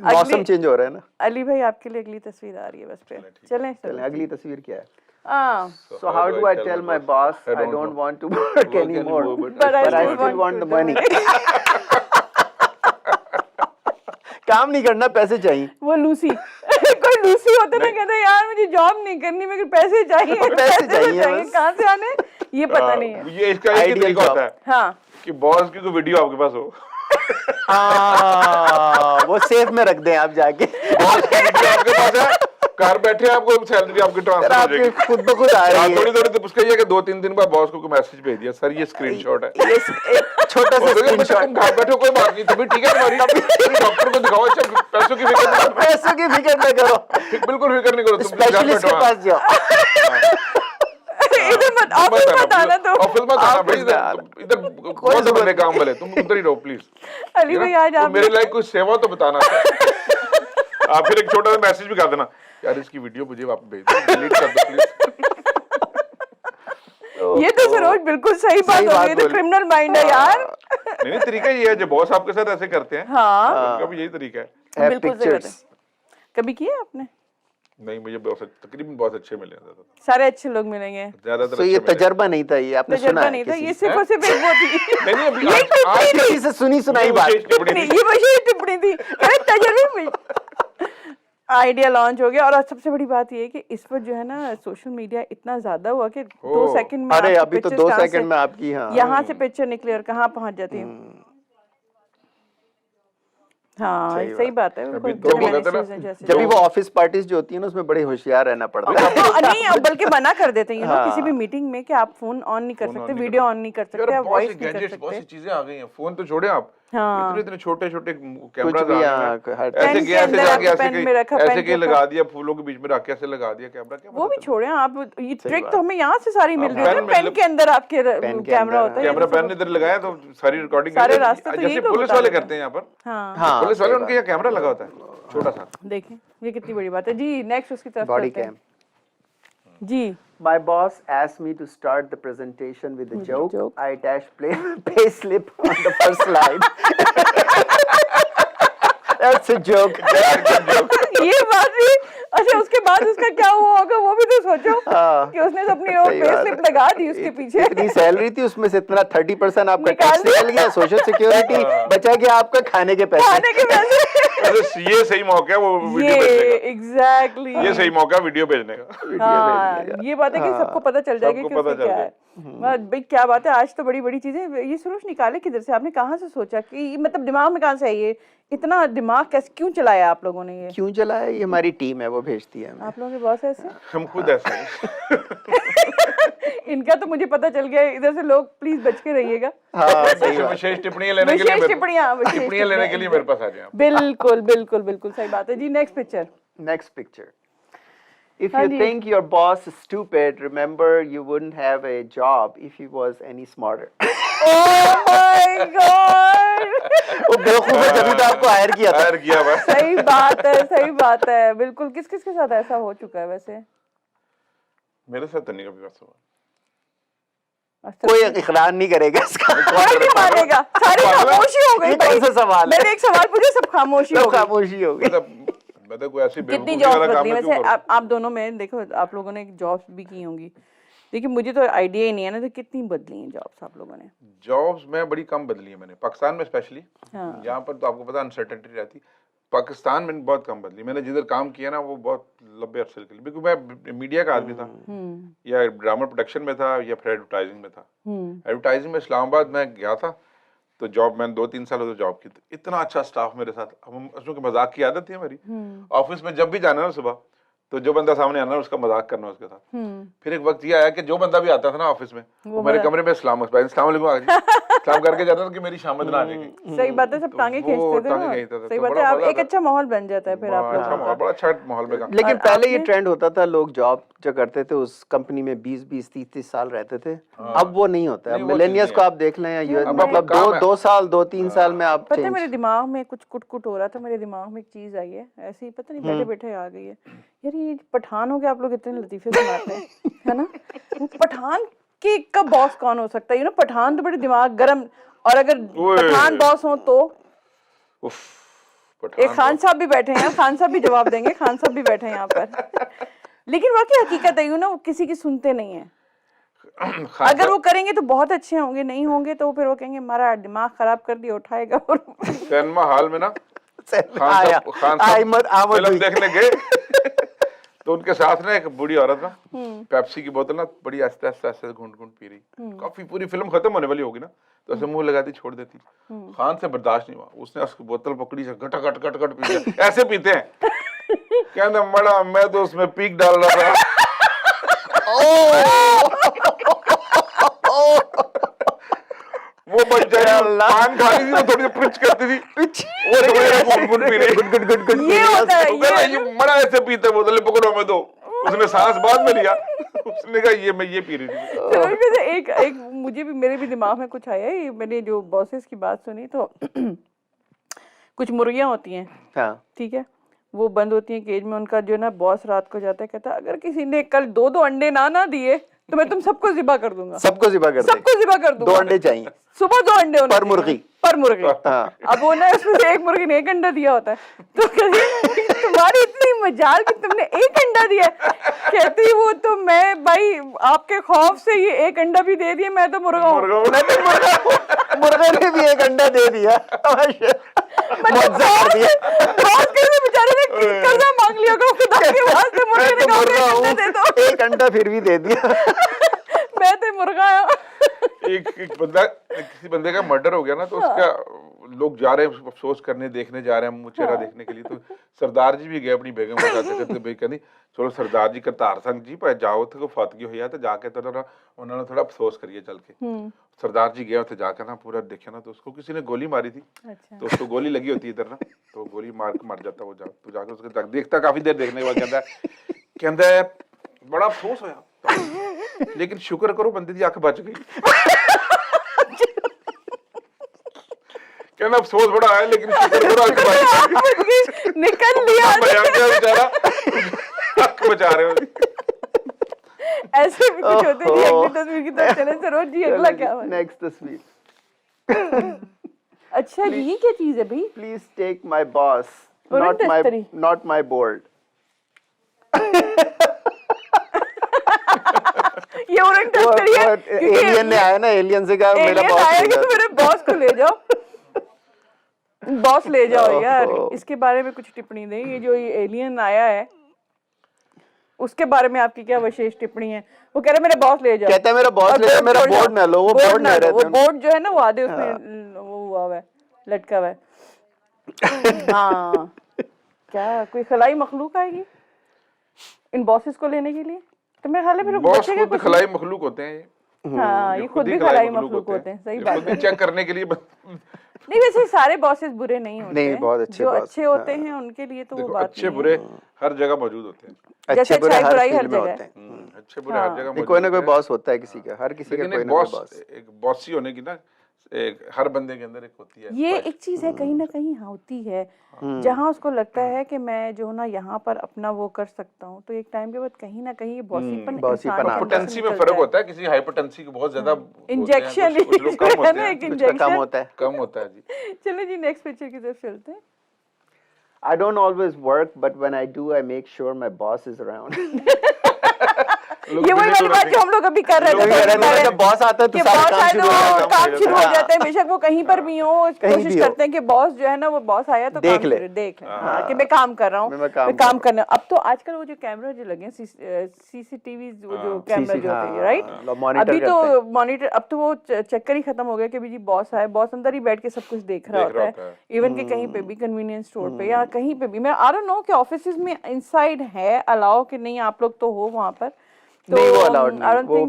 Speaker 3: मौसम चेंज हो रहा है ना।
Speaker 1: अली भाई आपके लिए अगली तस्वीर आ रही है बस पे, चलें
Speaker 3: अगली तस्वीर क्या है? So how do I tell my boss I don't want to work anymore, but I still want the money? काम नहीं करना, पैसे चाहिए।
Speaker 1: वो लूसी कोई लूसी होता ना, कहता यार मुझे जॉब नहीं करनी, मगर पैसे चाहिए,
Speaker 3: पैसे चाहिए,
Speaker 1: कहाँ से आने ये पता नहीं है।
Speaker 2: ये इसका एक तरीका होता है, हाँ, कि बॉस की कोई वीडियो आपके पास हो,
Speaker 3: हाँ वो सेफ में रख दें आप जाके,
Speaker 2: बॉस की वीडियो आपके पास है, कार बैठे आपको सैलरी आपकी ट्रांसफर हो जाएगी,
Speaker 3: खुद ब खुद आ रही है।
Speaker 2: थोड़ी थोड़ी तो उसका ये कि 2-3 दिन बाद बॉस को मैसेज भेज दिया, सर ये स्क्रीनशॉट है,
Speaker 3: ये एक छोटा सा
Speaker 2: तुम
Speaker 3: स्क्रीनशॉट।
Speaker 2: घर बैठो कोई बात नहीं, तभी ठीक है तुम्हारी, डॉक्टर को दिखाओ, अच्छा पैसों की फिक्र नहीं
Speaker 3: पैसों की फिक्र न करो,
Speaker 2: करो, बिल्कुल फिक्र नहीं करो, तुम घर
Speaker 3: स्पेशलिस्ट के
Speaker 2: बैठो।
Speaker 3: पास जाओ।
Speaker 1: इधर मत, ऑफिस मत आना तो।
Speaker 2: ऑफिस मत आना भाई,
Speaker 3: ऑफिस में आना।
Speaker 2: इधर बहुत
Speaker 3: जरूरत
Speaker 2: बड़े काम वाले, तुम उधर ही रहो प्लीज।
Speaker 1: अली भाई आज आप
Speaker 2: मेरे लायक कोई सेवा तो बताना। आप फिर एक छोटा सा मैसेज भी कर देना, यार इसकी वीडियो मुझे वापस भेज दो, डिलीट कर दो प्लीज।
Speaker 1: ये तो सरोज बिल्कुल सही बात हो गई, तो क्रिमिनल माइंड है यार।
Speaker 2: नहीं तरीका ये है, जो बॉस आपके साथ ऐसे करते हैं,
Speaker 1: हाँ
Speaker 2: उनका भी यही तरीका है।
Speaker 1: बिल्कुल सही बात है। कभी किया आपने?
Speaker 2: नहीं, मुझे तकरीबन बहुत अच्छे मिले हैं,
Speaker 1: सारे अच्छे लोग मिलेंगे।
Speaker 2: ज्यादातर
Speaker 3: तो ये तजर्बा नहीं था, ये आपने सुना
Speaker 1: तजर्बा
Speaker 3: है
Speaker 1: नहीं था,
Speaker 3: किसी
Speaker 1: ये
Speaker 3: से?
Speaker 1: सिर्फ और सिर्फ एक वो थी।
Speaker 2: नहीं अभी
Speaker 1: ये
Speaker 2: आज
Speaker 3: किसी से सुनी सुनाई बात।
Speaker 1: टिप्पणी, ये वही टिप्पणी थी, अरे तजर्बे में आइडिया लॉन्च हो गया। और सबसे बड़ी बात ये है कि इस पर जो है ना सोशल मीडिया इतना ज्यादा हुआ कि 2 सेकंड में
Speaker 3: अरे
Speaker 1: आपकी
Speaker 3: अभी तो
Speaker 1: pictures
Speaker 3: 2
Speaker 1: कहाँ
Speaker 3: सेकंड
Speaker 1: से-
Speaker 3: में आपकी, हाँ
Speaker 1: यहाँ से पिक्चर निकले और कहाँ पहुंच जाती है। हाँ सही बात है।
Speaker 2: अभी
Speaker 1: बिल्कुल
Speaker 2: तो वो कहते हैं
Speaker 1: मैंने
Speaker 2: ना,
Speaker 1: जैसे-
Speaker 3: जब भी वो ऑफिस पार्टीज जो होती है ना, उसमें बड़े होशियार रहना पड़ता है।
Speaker 1: तो नहीं, अब बल्कि मना कर देते हैं
Speaker 3: हाँ।
Speaker 1: किसी भी मीटिंग में कि आप फोन ऑन नहीं कर सकते,
Speaker 2: नहीं
Speaker 1: वीडियो ऑन नहीं कर
Speaker 2: यार
Speaker 1: सकते, आप
Speaker 2: बहुत
Speaker 1: वॉइस
Speaker 2: सी
Speaker 1: नहीं कर
Speaker 2: गैजेट्स, बहुत सी
Speaker 1: सकते।
Speaker 2: चीजें आ गई हैं, फोन तो छोड़े आप,
Speaker 1: हाँ।
Speaker 2: इतने इतने छोटे छोटे
Speaker 3: कुछ
Speaker 2: कैमरा
Speaker 3: भी, हाँ, हर
Speaker 2: ऐसे
Speaker 1: पेन
Speaker 2: के
Speaker 1: के
Speaker 2: ऐसे
Speaker 1: अंदर
Speaker 2: जाके
Speaker 1: आप पेन में रखा, पेन
Speaker 2: ऐसे
Speaker 1: के
Speaker 2: के
Speaker 1: ऊपर।
Speaker 2: लगा दिया, फूलों के बीच में रख के ऐसे लगा दिया कैमरा, क्या
Speaker 1: वो भी छोड़े आप, ये ट्रिक
Speaker 3: बात।
Speaker 1: तो हमें यहाँ से सारी मिल रही है ना,
Speaker 2: पेन
Speaker 1: पेन
Speaker 2: में
Speaker 1: के अंदर आपके
Speaker 3: पेन के
Speaker 1: कैमरा
Speaker 3: अंदर,
Speaker 1: होता है।
Speaker 2: कैमरा पेन इधर लगाया तो सारी रिकॉर्डिंग
Speaker 1: सारे रास्ते तो यही
Speaker 2: जैसे
Speaker 1: लोग
Speaker 2: पुलिस
Speaker 1: बता
Speaker 2: वाले
Speaker 1: रहे
Speaker 2: करते हैं यहाँ पर,
Speaker 1: हाँ
Speaker 3: हाँ
Speaker 2: पुलिस वाले उनके यहाँ कैमरा लगा होता है छोटा सा।
Speaker 1: देखें ये कितनी बड़ी बात है जी। नेक्स्ट उसकी तरफ
Speaker 3: बॉडी
Speaker 1: चलते हैं
Speaker 3: कैम।
Speaker 1: जी।
Speaker 3: My boss asked me to start the presentation with a joke.
Speaker 1: joke.
Speaker 3: I attached pay slip on the first slide. That's a joke.
Speaker 1: ये बात भी, अच्छा उसके बाद उसका क्या हुआ होगा वो भी तो सोचो
Speaker 3: हाँ,
Speaker 1: कि उसने तो अपनी वो
Speaker 3: सही
Speaker 1: पे
Speaker 3: बात
Speaker 1: स्लिप
Speaker 3: है।
Speaker 1: लगा दी उसके पीछे।
Speaker 3: इतनी सैलरी थी, उसमें से इतना 30% आपका
Speaker 1: निकाल
Speaker 3: टैक्स
Speaker 1: दिया।
Speaker 3: निकल गया, सोशल सिक्योरिटी बचा गया, आपका खाने के पैसे।
Speaker 1: खाने के पैसे।
Speaker 2: अरे ये सही मौका है वो वीडियो भेजने
Speaker 1: ये
Speaker 2: का,
Speaker 1: एग्जैक्टली
Speaker 2: ये सही मौका है वीडियो भेजने का।
Speaker 1: हाँ, ये बात है कि सबको पता चल जाएगा
Speaker 2: सबको
Speaker 1: कि
Speaker 2: पता
Speaker 1: उसमें
Speaker 2: चल
Speaker 1: क्या है। भाई क्या बात है, आज तो बड़ी बड़ी चीजें। ये सुरुज निकाले किधर से, आपने कहाँ से सोचा कि ये, मतलब दिमाग में कहाँ से है ये इतना दिमाग, कैसे क्यों चलाया आप लोगों ने ये?
Speaker 3: क्यों चला है? ये हमारी टीम है, वो भेजती है हमें।
Speaker 1: आप लोगों के बॉस ऐसे?
Speaker 2: हम खुद ऐसे हैं।
Speaker 1: इनका तो मुझे पता चल गया है। इधर से लोग प्लीज बच के रहिएगा।
Speaker 3: हाँ सही
Speaker 2: विशेष
Speaker 3: बात।
Speaker 2: विशेष टिप्पणियां लेने के लिए
Speaker 1: विशेष टिप्पणियां, विशेष
Speaker 2: टिप्पणियां लेने के लिए मेरे पास आ जाए आप।
Speaker 1: बिल्कुल बिल्कुल बिल्कुल सही बात है जी। Next picture.
Speaker 3: Next picture. If
Speaker 1: हाँ
Speaker 3: you
Speaker 1: जी।
Speaker 3: think your boss is stupid, remember you wouldn't have a job if he was any smarter.
Speaker 1: Oh my God,
Speaker 3: वो बेवकूफ है, जब भी तो आपको हायर किया था।
Speaker 2: हायर किया हुआ है।
Speaker 1: सही बात है, सही बात है बिल्कुल। किस किस के साथ ऐसा हो चुका है वैसे?
Speaker 2: मेरे साथ तो नहीं कभी वैसा हुआ।
Speaker 1: अच्छा,
Speaker 3: कोई इकरार नहीं करेगा इसका।
Speaker 1: कोई नहीं मानेगा, सारी खामोशी हो गई।
Speaker 3: ये कौन सा सवाल है?
Speaker 1: मैंने एक सवाल पूछा, सब खामोशी हो
Speaker 3: सब
Speaker 1: गई।
Speaker 3: खामोशी हो गई।
Speaker 2: मतलब कोई ऐसी
Speaker 1: कितनी
Speaker 2: बेवकूफी
Speaker 1: जॉब्स
Speaker 2: वाला काम
Speaker 1: बदली
Speaker 2: मैं
Speaker 1: वैसे?
Speaker 2: क्यों करूं?
Speaker 1: आप दोनों में देखो, आप लोगों ने जॉब्स भी की होंगी, लेकिन मुझे तो आइडिया ही नहीं है ना, तो कितनी बदली हैं जॉब्स आप लोगों ने?
Speaker 2: जॉब्स में बड़ी कम बदली है मैंने, पाकिस्तान में स्पेशली।
Speaker 1: हाँ।
Speaker 2: यहाँ पर तो आपको पता अनसर्टेनिटी रहती, पाकिस्तान में बहुत कम बदली। मैंने जिधर काम किया ना वो बहुत लंबे अरसे के लिए, क्योंकि मैं मीडिया का आदमी था, या ड्रामा प्रोडक्शन में था, या फिर एडवर्टाइजिंग में था। एडवर्टाइजिंग में इस्लामाबाद में गया था, तो जॉब मैंने 2-3 साल उधर जॉब की। तो इतना अच्छा स्टाफ मेरे साथ, हम उसमें मजाक की आदत थी हमारी। ऑफिस में जब भी जाना ना सुबह, तो जो बंदा सामने आना उसका मजाक करना उसके साथ। फिर एक वक्त ये आया कि जो बंदा भी आता था ना ऑफिस में, वो मेरे कमरे में सलाम करके जाता था कि मेरी शामत ना आने की।
Speaker 1: सही बात है, सब टांगे
Speaker 2: वो
Speaker 1: खींचते थे
Speaker 2: टांगे
Speaker 1: ना।
Speaker 2: खींचते थे,
Speaker 1: सही
Speaker 2: तो
Speaker 1: बात है,
Speaker 2: बड़ा
Speaker 1: आप
Speaker 2: मजा
Speaker 1: एक
Speaker 2: आता
Speaker 1: अच्छा माहौल बन जाता है फिर आप
Speaker 2: अच्छा
Speaker 1: लोगों का।
Speaker 2: माहौल, बड़ा अच्छा माहौल में काम।
Speaker 3: लेकिन
Speaker 1: और
Speaker 3: पहले ये
Speaker 1: आपने?
Speaker 3: ट्रेंड होता था, लोग जॉब जो करते थे उस कंपनी में 20-20, 30-30 साल रहते थे। अब वो नहीं होता है।
Speaker 2: नहीं, वो
Speaker 3: मिलेनियर्स
Speaker 2: चीज़
Speaker 3: को
Speaker 2: नहीं
Speaker 3: आप देख लें, या यूएस,
Speaker 2: अब
Speaker 3: मतलब
Speaker 2: काम है।
Speaker 3: 2 साल, 2-3 साल में आप
Speaker 1: पता है
Speaker 3: change-
Speaker 1: मेरे दिमाग में कुछ कुट हो रहा था, मेरे दिमाग में एक चीज आई है ऐसे ही, पता नहीं बैठे बैठे आ गई है। यार ये पठान हो गया, आप लोग इतने लतीफे सुनाते हैं है ना। वो पठान के का बॉस कौन हो सकता है? यू नो, पठान तो बड़े दिमाग गरम, और अगर
Speaker 2: ओए।
Speaker 1: पठान बॉस हो तो
Speaker 2: उफ,
Speaker 1: एक खान साहब भी बैठे हैं, खान साहब भी जवाब देंगे, खान साहब भी बैठे हैं यहाँ पर। लेकिन वाकई हकीकत है, यू नो, किसी की सुनते नहीं है। अगर वो करेंगे तो बहुत अच्छे होंगे, नहीं होंगे तो फिर वो कहेंगे हमारा दिमाग खराब कर दिया, उठाएगा। और
Speaker 2: सिनेमा हॉल में ना
Speaker 3: आया,
Speaker 2: खान
Speaker 3: आमद
Speaker 2: फिल्म
Speaker 3: हुई।
Speaker 2: देखने गए, तो उनके साथ ना एक बूढ़ी औरत ना पेप्सी की बोतल ना बड़ी आस्ते आस्ते आस्ते घूंट घूंट पी रही। काफी पूरी फिल्म खत्म होने वाली होगी ना, तो ऐसे मुंह लगाती छोड़ देती। खान से बर्दाश्त नहीं हुआ, उसने उसकी बोतल पकड़ी से घट घट घट घट पी लिया। ऐसे पीते हैं कहना मड़ा मैं तो उसमें पीक डाल रहा था। वो बच्चा पान खा रही थी, वो थोड़ी पिच करती थी, वो थोड़ी गुनगुन पी रही, गुड
Speaker 1: ये होता है,
Speaker 2: ये मड़ा ऐसे पीते बोतल पकड़ो मैं दो। उसने सांस बाद में लिया, उसने कहा ये मैं ये पी रही थी।
Speaker 1: चलो इनमें से एक मुझे भी, मेरे भी दिमाग में कुछ आया, ये मैंने जो बॉसेस की बात सुनी तो कुछ मुर्गियां होती हैं,
Speaker 3: हाँ,
Speaker 1: ठीक है, वो बंद होती हैं केज में, उनका जो ना बॉस रात को जाता है, कहता है अगर किसी ने कल 2 अंडे ना दिए तो मैं तुम सबको ज़िबा कर दूंगा,
Speaker 3: सबको ज़िबा कर
Speaker 1: सबको ज़िबा कर दूंगा।
Speaker 3: 2 अंडे चाहिए,
Speaker 1: सुबह 2 अंडे होने
Speaker 3: पर
Speaker 1: चाहिए।
Speaker 3: मुर्गी।
Speaker 1: पर मुर्गी।
Speaker 3: हाँ।
Speaker 1: अब वो ना उसमें से एक मुर्गी ने 1 अंडा दिया होता है, तो कहती तुम्हारी इतनी मजाल कि तुमने 1 अंडा दिया। कहती वो तो मैं भाई आपके खौफ से ये 1 अंडा भी दे दिया, मैं तो मुर्गा हूँ।
Speaker 3: मुर्गे ने भी 1 अंडा दे दिया।
Speaker 1: बॉस कैसे बेचारे ने कर्जा मांग लिया होगा खुदा के वास्ते, मुर्गे ने कहा 1 अंडा दे दो।
Speaker 3: 1 अंडा फिर भी दे दिया।
Speaker 1: मैं तो मुर्गा हूँ।
Speaker 2: एक बंदा, किसी बंदे का मर्डर हो गया ना, तो उसका लोग जा रहे हैं अफसोस करने, देखने जा रहे हैं मुँह चेहरा देखने के लिए, तो सरदार जी भी गए अपनी बेगम के साथ, कहते भाई कहनी चलो सरदार जी करतार संग जी पर जाओ थे को फतगी होया तो जाके तो ना उन्होंने थोड़ा अफसोस करिए चल के। सरदार जी गया थे जाकर ना, पूरा देखे ना तो उसको किसी ने गोली मारी थी।
Speaker 1: अच्छा।
Speaker 2: तो उसको गोली लगी होती इधर ना, तो गोली मार के मर जाता वो। तो जाके उसके देखता काफी देर देखने के बाद कहता है बड़ा अफसोस होया, लेकिन शुक्र करो बंदे दी अख बच गई। कहना अफसोस बड़ा है लेकिन शुक्र करो अख बच गई,
Speaker 1: निकल लिया
Speaker 2: बेचारा, अख बचा रहे हो।
Speaker 1: ऐसे भी कुछ होते नहीं। अगली तस्वीर की तरफ चलें सरोज जी, अगला क्या है?
Speaker 3: नेक्स्ट तस्वीर।
Speaker 1: अच्छा जी, ये क्या चीज है भाई?
Speaker 3: प्लीज टेक माय बॉस,
Speaker 1: उड़न तस्तरी।
Speaker 3: Not my board.
Speaker 1: ये उड़न तस्तरी है
Speaker 3: एलियन ने आया ना, एलियन से कहा मेरा बॉस
Speaker 1: आया कि तुम मेरे बॉस को ले जाओ, बॉस ले जाओ यार। इसके बारे में कुछ टिप्पणी दें, ये जो ये एलियन आया है उसके बारे में आपकी क्या विशेष टिप्पणी है? वो कह रहे मेरे बॉस ले जाओ,
Speaker 3: कहता है मेरा बॉस ले जाओ, मेरा बोर्ड ना लो। वो बोर्ड ना रहता,
Speaker 1: वो बोर्ड जो है ना वो आधे उसमें वो हुआ हुआ है, लटका हुआ है। हाँ, क्या कोई खलाई मखलूक आएगी इन बॉसेस को लेने के लिए? तो मेरे ख्याल है फिर
Speaker 2: बॉस खुद भी खलाई मखलूक होते हैं ये।
Speaker 1: हाँ, ये खुद भी खलाई मखलूक होते हैं, सही बात है।
Speaker 2: चेक करने के लिए
Speaker 1: नहीं, वैसे सारे बॉसेस बुरे नहीं होते
Speaker 3: नहीं,
Speaker 1: हैं।
Speaker 3: बहुत अच्छे
Speaker 1: जो
Speaker 3: बॉस,
Speaker 1: अच्छे होते हैं उनके लिए तो वो बात
Speaker 2: अच्छे बुरे हर जगह मौजूद होते हैं।
Speaker 3: अच्छे बुरे हर
Speaker 1: बुराई हर
Speaker 3: फील्ड में
Speaker 1: जगह
Speaker 3: होते हैं।
Speaker 2: अच्छे बुरे हर जगह
Speaker 3: कोई ना कोई बॉस होता है किसी का, हर किसी का
Speaker 2: लेकिन
Speaker 3: कोई
Speaker 2: एक
Speaker 3: ना कोई
Speaker 2: बॉस,
Speaker 3: बॉस।
Speaker 2: एक बॉसी होने की ना एक हर बंदे के अंदर एक होती है।
Speaker 1: ये एक चीज है कहीं ना कहीं होती है, जहाँ उसको लगता है कि मैं जो ना यहाँ पर अपना वो कर सकता हूँ, तो एक टाइम के बाद कहीं ना कहीं ये बॉसीपन
Speaker 2: हाइपोटेंसी में फर्क होता है। किसी हाइपोटेंसी को बहुत ज्यादा
Speaker 1: इंजेक्शन
Speaker 2: कम होता है,
Speaker 3: कम होता है
Speaker 1: जी। चलो जी, नेक्स्ट पिक्चर की तरफ चलते हैं।
Speaker 3: I don't always work, but when I do, I make sure my boss is around.
Speaker 1: ये वही वाली बात जो हम लोग अभी कर रहे थे,
Speaker 3: जब बॉस आता है तो
Speaker 1: काम शुरू हो जाता है, बेशक वो कहीं पर भी हो, कोशिश करते हैं कि बॉस जो है ना वो बॉस आया तो
Speaker 3: देख ले
Speaker 1: कि मैं काम कर रहा हूँ, मैं काम करना। अब तो आजकल वो जो कैमरा जो लगे सीसीटीवी जो कैमरा जो होते हैं, राइट, अभी तो मॉनिटर, अब तो वो चक्कर ही खत्म हो गया कि जी बॉस आए, बॉस अंदर ही बैठ के सब कुछ देख रहा होता है। इवन कि कहीं पे भी कन्वीनियंस स्टोर पे या कहीं पे भी, मैं आई डोंट नो कि ऑफिसेज में इनसाइड है अलाउ कि नहीं, आप लोग तो हो वहाँ पर, तो
Speaker 3: नहीं वो अलाउड नहीं, वो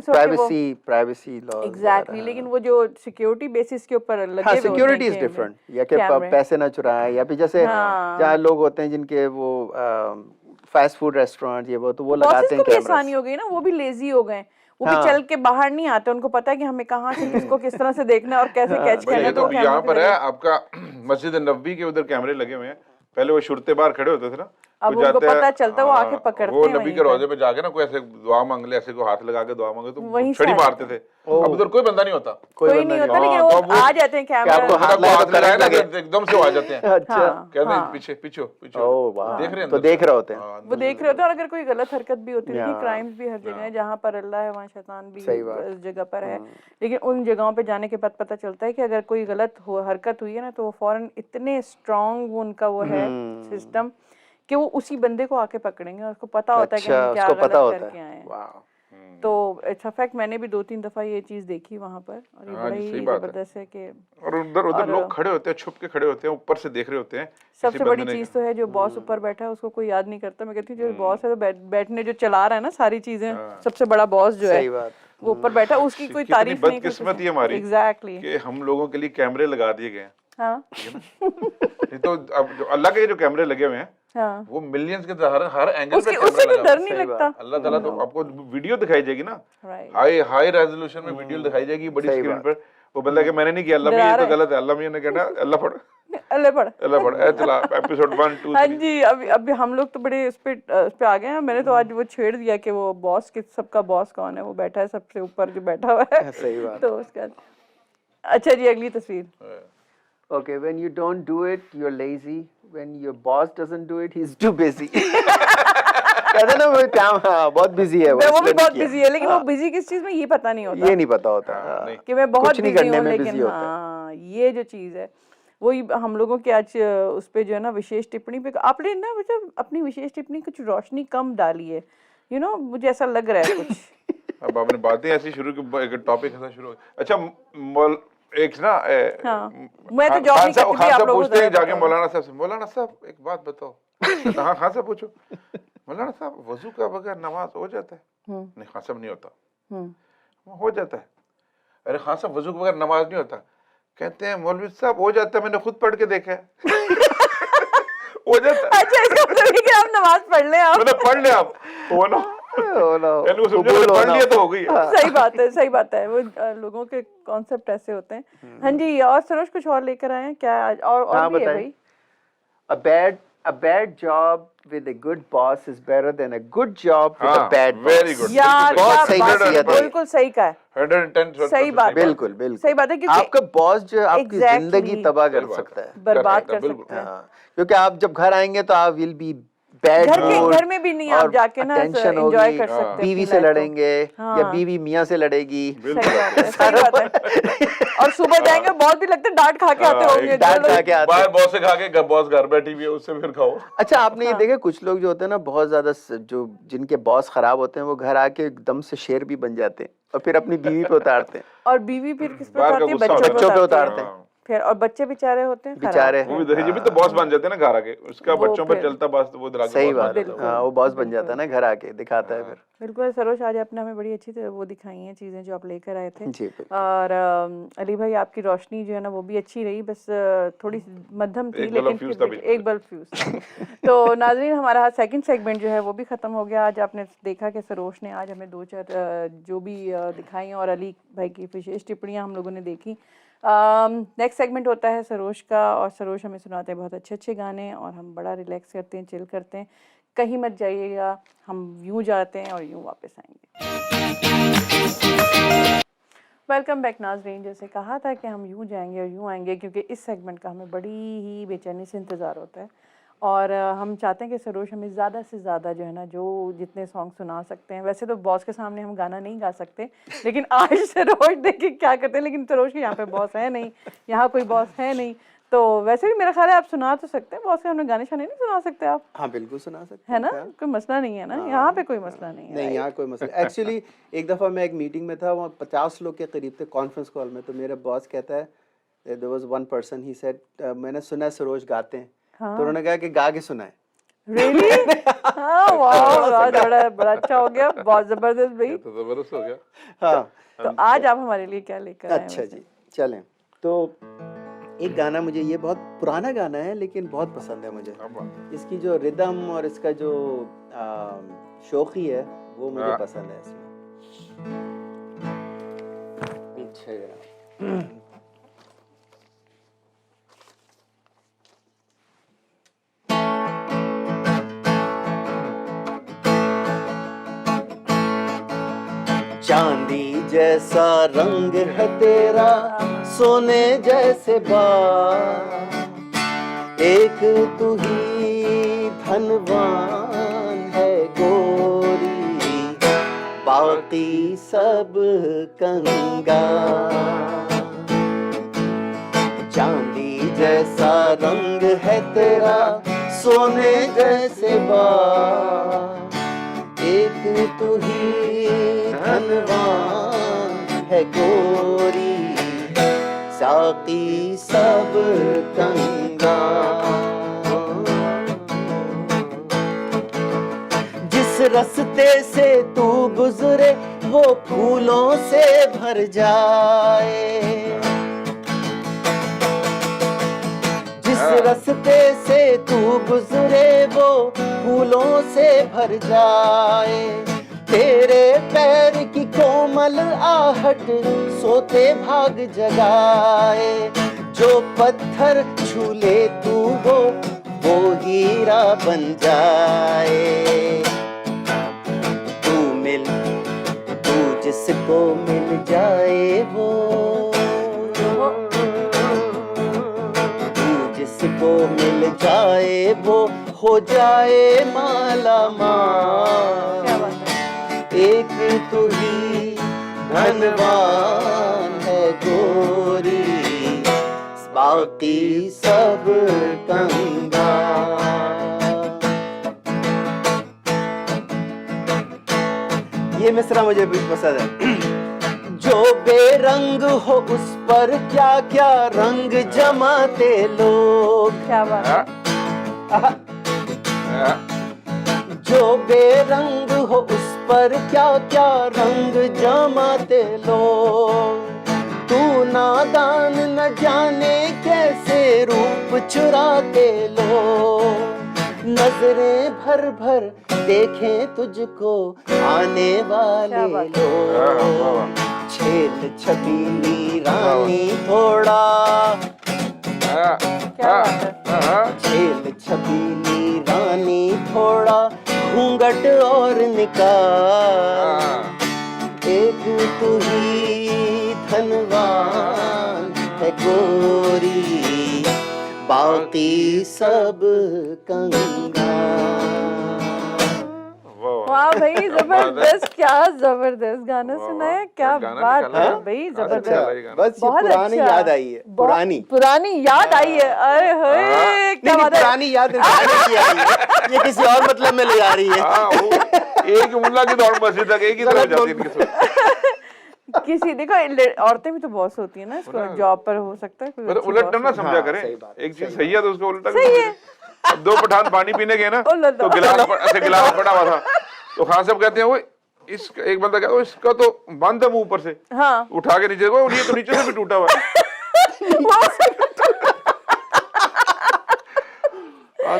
Speaker 3: प्राइवेसी लॉ
Speaker 1: एग्जैक्टली। लेकिन वो जो सिक्योरिटी बेसिस के ऊपर लगे हुए
Speaker 3: सिक्योरिटी इज डिफरेंट, या कि पैसे ना चुराएं, या फिर जैसे जहाँ लोग होते हैं जिनके वो फास्ट फूड रेस्टोरेंट ये वो, तो वो लगाते हैं कैमरा।
Speaker 1: आसानी हो गई ना, वो भी लेजी हो गए, वो भी चल के बाहर नहीं आते, उनको पता है कि हमें कहाँ से किसको किस तरह से देखना है और कैसे कैच करना है।
Speaker 2: तो यहाँ पर है आपका मस्जिद नबवी के उधर कैमरे लगे हुए हैं, पहले वो शुरते बाहर खड़े होते थे ना,
Speaker 1: अब उनको पता चलता है, वो आके पकड़ते हैं,
Speaker 2: वो नबी के रोजे पे जाके ना कोई ऐसे दुआ मांग ले, ऐसे को हाथ लगा के दुआ मांगे तो छड़ी मारते थे। अब उधर कोई बंदा नहीं होता,
Speaker 1: कोई नहीं होता, लेकिन वो आ जाते हैं कैमरा,
Speaker 3: आपको हाथ
Speaker 2: लगाए ना एकदम से आ जाते हैं।
Speaker 3: अच्छा,
Speaker 2: कहते हैं पीछे पीछे पीछे, देख रहे हैं
Speaker 3: तो देख रहे होते हैं,
Speaker 1: वो देख रहे होते हैं। और अगर कोई गलत हरकत भी होती है, क्राइम्स भी हर जगह है, जहाँ पर अल्लाह है वहाँ शैतान भी उस जगह पर है, लेकिन उन जगहों पे जाने के बाद पता चलता है कि अगर कोई गलत हरकत हुई है ना, तो वो फौरन इतने स्ट्रांग वो उनका वो है सिस्टम कि वो उसी बंदे को आके पकड़ेंगे, और उसको पता होता है कि हम क्या गलत करके आए हैं। तो इट्स फैक्ट मैंने भी 2-3 दफा ये चीज देखी वहां पर, और ये बड़ा ही जबरदस्त है कि
Speaker 2: और उधर लोग खड़े होते हैं, छुप के खड़े होते हैं, ऊपर से देख रहे होते हैं।
Speaker 1: सबसे बड़ी चीज तो है जो बॉस ऊपर बैठा है उसको कोई याद नहीं करता। मैं कहती हूँ जो बॉस है तो बैठने जो चला रहा है ना सारी चीजें, सबसे बड़ा बॉस जो है वो ऊपर बैठा, उसकी कोई तारीफ नहीं करता।
Speaker 2: बदकिस्मती हमारी
Speaker 1: एग्जैक्टली
Speaker 2: कि हम लोगों के लिए कैमरे लगा दिए गए हैं।
Speaker 1: हाँ
Speaker 2: नहीं तो अब जो अल्लाह के जो कैमरे लगे हुए हैं
Speaker 1: हाँ
Speaker 2: वो मिलियंस के हर एंगल पे
Speaker 1: उससे
Speaker 2: कैमरा
Speaker 1: भी
Speaker 2: लगा
Speaker 1: डर नहीं लगता।
Speaker 2: अल्लाह ताला तो आपको वीडियो दिखाई जाएगी ना,
Speaker 1: राइट
Speaker 2: हाई रेजोल्यूशन में वीडियो दिखाई जाएगी बड़ी स्क्रीन पर। वो बंदा कि मैंने नहीं किया, अल्लाह में ये तो गलत है, अल्लाह में ने कहना अल्लाह पढ़
Speaker 1: अल्लाह पढ़
Speaker 2: ए चला एपिसोड 1 2
Speaker 1: हाँ जी। अभी हम लोग तो बड़े उस पे आ गए हैं। मैंने तो आज वो छेड़ दिया कि वो बॉस के सबका बॉस कौन है, वो बैठा है सबसे ऊपर जो बैठा हुआ है।
Speaker 3: सही बात।
Speaker 1: तो उसका अच्छा जी अगली तस्वीर।
Speaker 3: Okay, when you don't do it, you're lazy. When your boss doesn't do it, he's too busy. कहते ना वो काम बहुत बिजी है
Speaker 1: वो भी बहुत बिजी है, लेकिन वो बिजी किस चीज में ये पता नहीं होता।
Speaker 3: ये नहीं पता होता
Speaker 1: कि मैं बहुत
Speaker 3: कुछ नहीं
Speaker 1: बिजी
Speaker 3: करने
Speaker 1: हूँ,
Speaker 3: में
Speaker 1: लेकिन
Speaker 3: बिजी होता है।
Speaker 1: हाँ ये जो चीज है वही हम लोगों के आज उस पे जो है ना विशेष टिप्पणी पे आपने ना मतलब अपनी विशेष टिप्पणी कुछ रोशनी कम डाली है, यू नो मुझे ऐसा लग रहा है कुछ।
Speaker 2: अब आपने बातें ऐसी शुरू की, एक टॉपिक ऐसा शुरू हो। अच्छा एक ना
Speaker 1: हाँ, मैं तो जॉब नहीं करती थी, आप लोगों को
Speaker 2: पूछते हैं जाके मौलाना साहब से, मौलाना साहब एक बात बताओ। हाँ खान साहब पूछो। मौलाना साहब वजू का बगैर नमाज हो जाता है? नहीं खान साहब नहीं होता। हो जाता है। अरे खान साहब वजू के बगैर नमाज नहीं होता। कहते हैं मौलवी साहब हो जाता है, मैंने खुद पढ़ के देखा है। हो जाता है।
Speaker 1: अच्छा इसका मतलब है कि आप नमाज पढ़ लें, आप
Speaker 2: मतलब पढ़ ले आप हो ना पढ़ लिया तो हो गई।
Speaker 1: सही बात है, सही बात है। वो लोगों के कॉन्सेप्ट ऐसे होते हैं। हाँ जी, और सरोज कुछ और लेकर आए हैं क्या आज? और भी है भाई।
Speaker 3: A bad job with a good boss is better than a good job with a bad boss.
Speaker 2: Very good.
Speaker 1: यार
Speaker 3: बहुत सही नसीहत है।
Speaker 1: बिल्कुल सही कहा है।
Speaker 2: 110%
Speaker 1: सही बात,
Speaker 3: बिल्कुल बिल्कुल
Speaker 1: सही बात है, क्योंकि
Speaker 3: आपका बॉस जो है आपकी जिंदगी तबाह कर सकता है,
Speaker 1: बर्बाद कर सकता है।
Speaker 3: क्योंकि आप जब घर आएंगे तो आप विल बी बैड
Speaker 1: घर में भी नहीं आप जाके ना एंजॉय कर सकते,
Speaker 3: बीवी से लड़ेंगे या बीवी मियाँ से लड़ेगी।
Speaker 1: सही बात है। और सुबह जाएंगे बहुत भी लगता है डांट खा के आते होंगे,
Speaker 3: डांट खा के आते
Speaker 2: बाहर बॉस से खा के बॉस घर बैठी हुई है उससे फिर खाओ।
Speaker 3: अच्छा आपने ये देखा कुछ लोग जो होते हैं ना बहुत ज्यादा जो जिनके बॉस खराब होते हैं वो घर आके एकदम से शेर भी बन जाते हैं और फिर अपनी बीवी पे उतारते हैं।
Speaker 1: और बीवी फिर किस पे उतारती है? बच्चों पे उतारते हैं फिर। और बच्चे बेचारे होते हैं
Speaker 3: बेचारे,
Speaker 2: वो भी तो बॉस बन जाते हैं ना घर आके, उसका बच्चों पर चलता बस वो
Speaker 3: सही बात है। हाँ वो बॉस बन जाता है ना घर आके, दिखाता है फिर।
Speaker 1: बिल्कुल सरोज, आज आपने हमें बड़ी अच्छी वो दिखाई हैं चीजें जो आप लेकर आए थे
Speaker 3: जी।
Speaker 1: और अली भाई आपकी रोशनी जो है ना वो भी अच्छी रही, बस थोड़ी मध्यम थी, लेकिन एक बल्ब फ्यूज। तो नाज़रीन हमारा सेकंड सेगमेंट जो है वो भी खत्म हो गया। आज आपने देखा कि सरोज ने आज हमें 2-4 जो भी दिखाई और अली भाई की विशेष टिप्पणियाँ हम लोगों ने देखी। नेक्स्ट सेगमेंट होता है सरोज का, और सरोज हमें सुनाते हैं बहुत अच्छे अच्छे गाने और हम बड़ा रिलैक्स करते हैं, चिल करते हैं। कहीं मत जाइएगा, हम यूं जाते हैं और यूं वापस आएंगे। वेलकम बैक नाज़रीन। जैसे कहा था कि हम यूं जाएंगे और यूं आएंगे, क्योंकि इस सेगमेंट का हमें बड़ी ही बेचैनी से इंतज़ार होता है और हम चाहते हैं कि सरोज हमें ज़्यादा से ज़्यादा जो है ना जो जितने सॉन्ग सुना सकते हैं। वैसे तो बॉस के सामने हम गाना नहीं गा सकते, लेकिन आज सरोज देखिए क्या करते हैं। लेकिन सरोज के यहाँ पे बॉस है नहीं, यहाँ कोई बॉस है नहीं, तो वैसे भी मेरा ख्याल है आप सुना तो सकते हैं। बॉस के हमने गाने शाने नहीं सुना सकते आप?
Speaker 3: हाँ बिल्कुल सुना सकते
Speaker 1: है ना, कोई मसला नहीं है ना। यहाँ पे कोई मसला नहीं है।
Speaker 3: नहीं यहाँ कोई मसला। एक्चुअली एक दफ़ा मैं एक मीटिंग में था, वहाँ 50 लोग के करीब थे कॉन्फ्रेंस कॉल में। तो मेरा बॉस कहता है there was one person he said मैंने सुना सरोज गाते हैं। तो उन्होंने कहा कि गा के सुनाए।
Speaker 1: रियली? हाँ वाह, बड़ा अच्छा हो गया, बहुत जबरदस्त भाई,
Speaker 2: तो जबरदस्त हो गया।
Speaker 3: हाँ
Speaker 1: तो आज आप हमारे लिए क्या लेकर आए?
Speaker 3: अच्छा जी चलें। तो एक गाना मुझे, ये बहुत पुराना गाना है लेकिन बहुत पसंद है मुझे। इसकी जो रिदम और इसका जो शौकी है वो मुझे पसंद है इसमें। अच्छा चांदी जैसा रंग है तेरा, सोने जैसे बाल, एक तू ही धनवान है गोरी, बाकी सब कंगाल। चांदी जैसा रंग है तेरा, सोने जैसे बाल, एक तू ही धनवान है गोरी, साकी सब कंगाल। जिस रास्ते से तू गुजरे वो फूलों से भर जाए, जिस रास्ते से तू गुजरे वो फूलों से भर जाए। तेरे पैर की कोमल आहट सोते भाग जगाए। जो पत्थर छू ले तू वो हीरा बन जाए। तू जिसको मिल जाए वो, तू जिसको मिल जाए वो हो जाए माला माल।
Speaker 1: क्या बात है।
Speaker 3: एक तू ही धनवान है गोरी, बाकी सब कंगाल। ये मिसरा मुझे भी पसंद है। जो बेरंग हो उस पर क्या क्या रंग जमाते लोग।
Speaker 1: क्या बात है।
Speaker 3: जो बेरंग हो उस पर क्या क्या रंग जमाते लोग। तू नादान न जाने कैसे रूप चुराते लोग। नजरें भर भर देखें तुझको आने वाले लोग। छेल छबीली रानी थोड़ा,
Speaker 1: क्या बात है।
Speaker 3: छेल छबीली रानी थोड़ा घूंघट और निकाल। एक तू ही धनवान है गोरी, बाकी सब कंगाल।
Speaker 1: वाह भाई जबरदस्त, क्या जबरदस्त गाना सुना है। क्या बात है भाई, जबरदस्त।
Speaker 3: बस ये
Speaker 1: बहुत
Speaker 3: पुरानी
Speaker 1: अच्छा।
Speaker 3: याद आई है। पुरानी
Speaker 1: पुरानी याद आई है। अरे हे क्या बात है।
Speaker 3: पुरानी याद गाने की आई है। ये किसी और मतलब में ले आ रही है।
Speaker 2: एक मुल्ला की दौड़ मस्जिद तक एक ही तरफ जाती है इनकी सोच।
Speaker 1: किसी देखो औरतें भी तो बॉस होती है ना, इसको जॉब पर हो सकता है कोई अच्छी
Speaker 2: उलट ना
Speaker 1: boss
Speaker 2: समझा करें। एक चीज सही है तो उसको उल्टा
Speaker 1: सही है।
Speaker 2: अब दो पठान पानी पीने गए ना,
Speaker 1: उलट
Speaker 2: तो गिलास पड़ा हुआ था, तो खान साहब कहते हैं वो एक बंदा कहता है इसका तो बंद है मुंह ऊपर से।
Speaker 1: हाँ।
Speaker 2: उठा के नीचे को, ये तो नीचे से भी टूटा हुआ है।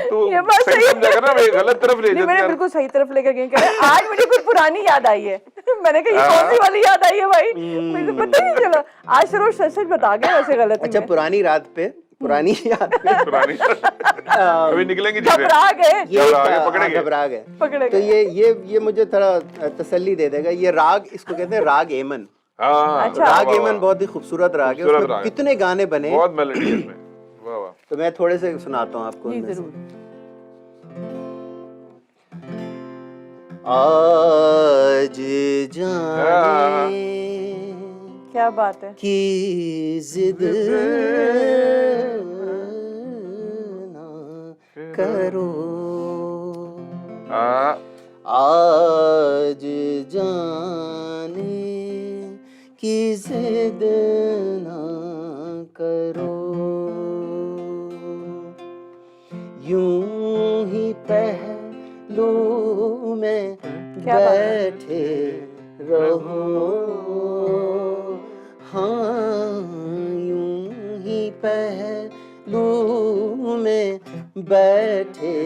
Speaker 2: तो
Speaker 1: ये बात
Speaker 2: सही
Speaker 1: सही
Speaker 2: समझा कर ना, मैं गलत तरफ ले
Speaker 1: नहीं,
Speaker 2: जाती
Speaker 1: मैंने
Speaker 2: है।
Speaker 1: बिल्कुल सही तरफ लेकर गई। कह रहे, आज मुझे कुछ पुरानी याद आई है। मैंने कहा ये कौन सी वाली याद आई है भाई, मुझे पता ही नहीं चला। आज सरोज सच बता गए वैसे गलत।
Speaker 3: अच्छा, पुरानी रात पे, पुरानी याद पे
Speaker 2: पुरानी अभी निकलेंगी चीजें।
Speaker 1: घबरा गए,
Speaker 2: पकड़ेंगे।
Speaker 3: घबरा गए।
Speaker 1: पकड़े
Speaker 3: तो
Speaker 1: गए।
Speaker 3: ये मुझे थोड़ा तसल्ली दे देगा। ये राग, इसको कहते हैं राग एमन।
Speaker 1: अच्छा।
Speaker 3: राग एमन बहुत ही खूबसूरत राग है।
Speaker 2: खूबसूरत
Speaker 3: उसमें
Speaker 2: राग है।
Speaker 3: कितने गाने बने,
Speaker 2: बहुत मेलोडी है इसमें। वाह वाह।
Speaker 3: तो मैं थोड़े से सुनाता हूँ आपको
Speaker 1: जी
Speaker 3: उनमें से।
Speaker 1: जरूर।
Speaker 3: आज जाने
Speaker 1: क्या बात है।
Speaker 3: की जिद ना करो, आज जाने की जिद ना करो। यूं ही पहलू में बैठे रहो। हाँ, यूं ही पहलू में बैठे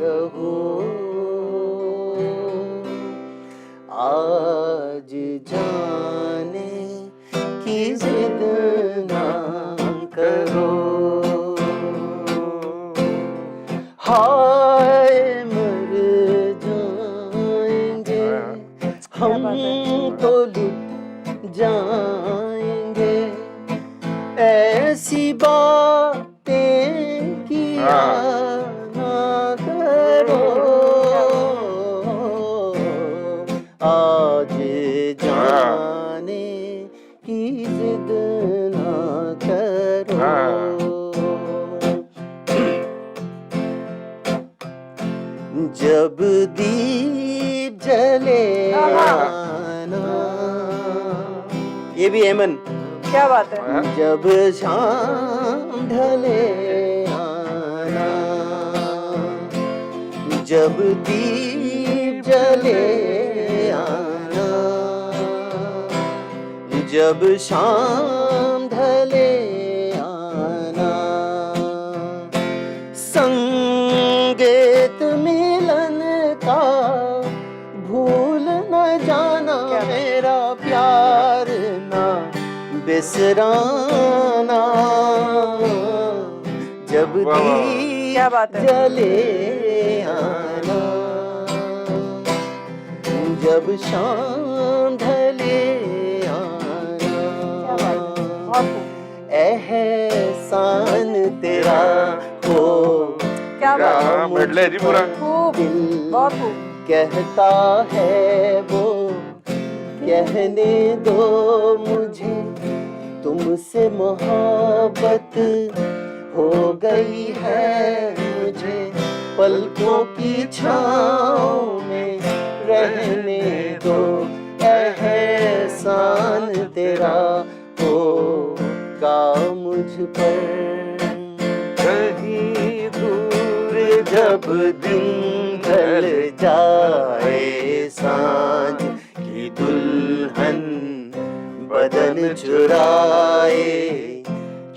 Speaker 3: रहो। आज जाने की जिद ना करो। हाय मर जाएंगे हम तो लुट जाएंगे। ऐसी बातें किया ना करो। आज जाने की जिद ना करो। जब दीप जले आना, ये भी एमन।
Speaker 1: क्या बात है।
Speaker 3: जब शाम ढले आना, जब दीप जले आना, जब शाम ढले आना, संगीत मिलन का भूल न जाना, मेरा प्यार ना बिसराना, जब
Speaker 1: क्या बात
Speaker 3: दीप
Speaker 1: है।
Speaker 3: जले आना, जब शाम ढले
Speaker 1: क्या बात है।
Speaker 3: आना,
Speaker 1: बहुत खूब।
Speaker 3: एहसान तेरा हो
Speaker 1: क्या बात है।
Speaker 2: मेडले जी पूरा।
Speaker 1: खूब, बहुत खूब।
Speaker 3: कहता है वो, कहने दो मुझे, तुमसे मोहब्बत हो गई है मुझे, पलकों की छाँव में रहने दो, एहसान तेरा होगा मुझ पर, कहीं दूर जब दिन ढल जाए, सांझ की दुल्हन बदन चुराए,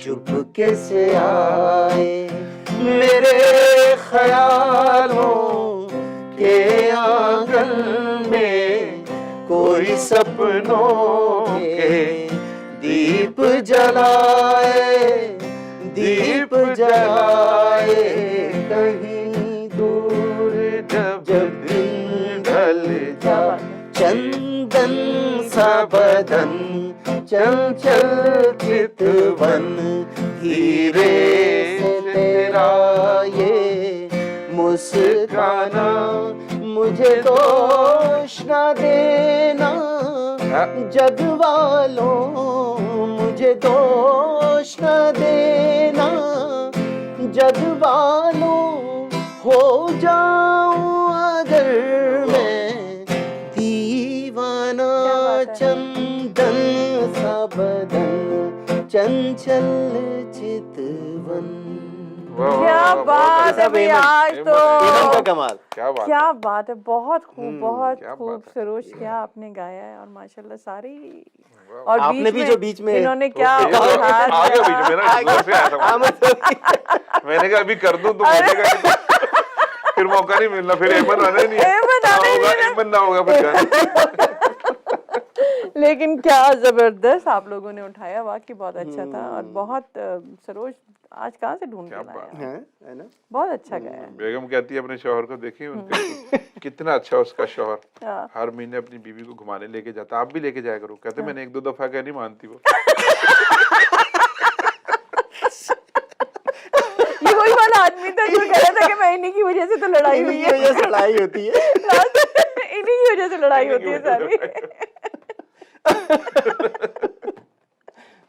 Speaker 3: चुपके से आए, मेरे ख्यालों के आंगन में कोई सपनों के दीप जलाए, दीप जलाए, कहीं दूर जब दिन ढल जाए, चंदन सा बदन चंचल चितवन, धीरे से तेरा ये मुस्काना, मुझे दोष न देना जग वालों, मुझे दोष न देना जग वालों, हो जाऊं अगर मैं दीवाना, चंदन सा बदन चंचल चितवन।
Speaker 1: क्या बात है भैया, आज तो
Speaker 3: कमाल।
Speaker 2: क्या बात
Speaker 1: क्या बात है। बहुत खूब, बहुत
Speaker 2: क्या
Speaker 1: खूब
Speaker 2: बात है।
Speaker 1: सरोज, क्या आपने गाया है। और माशाल्लाह सारी, और
Speaker 3: आपने भी जो बीच में
Speaker 1: इन्होंने क्या
Speaker 2: आ गया बीच में ना, जोर से आया था मुझे। मैंने कहा अभी कर दूं तो बोलेगा, फिर मौका नहीं मिलना, फिर एमन आना ही नहीं है।
Speaker 1: एमन आना ही
Speaker 2: होगा,
Speaker 1: नहीं है।
Speaker 2: एमन ना होगा फिर गाना।
Speaker 1: लेकिन क्या जबरदस्त आप लोगों ने उठाया, वाकई बहुत अच्छा था। और बहुत सरोज आज कहाँ से ढूंढ के लाया,
Speaker 3: है ना?
Speaker 1: बहुत अच्छा गाया है।
Speaker 2: बेगम कहती है अपने शौहर को, देखिए उनके कितना अच्छा उसका शौहर,
Speaker 1: हाँ।
Speaker 2: हर महीने अपनी बीवी को घुमाने लेके जाता। आप भी लेके जाया करो। कहते मैंने एक दो दफा कह, नहीं मानती वो।
Speaker 1: ये वही वाला आदमी था जो कह रहा था कि मैं इन्हीं की वजह से तो लड़ाई हुई है,
Speaker 3: ये लड़ाई होती है,
Speaker 1: इन्हीं की वजह से लड़ाई होती है सारी।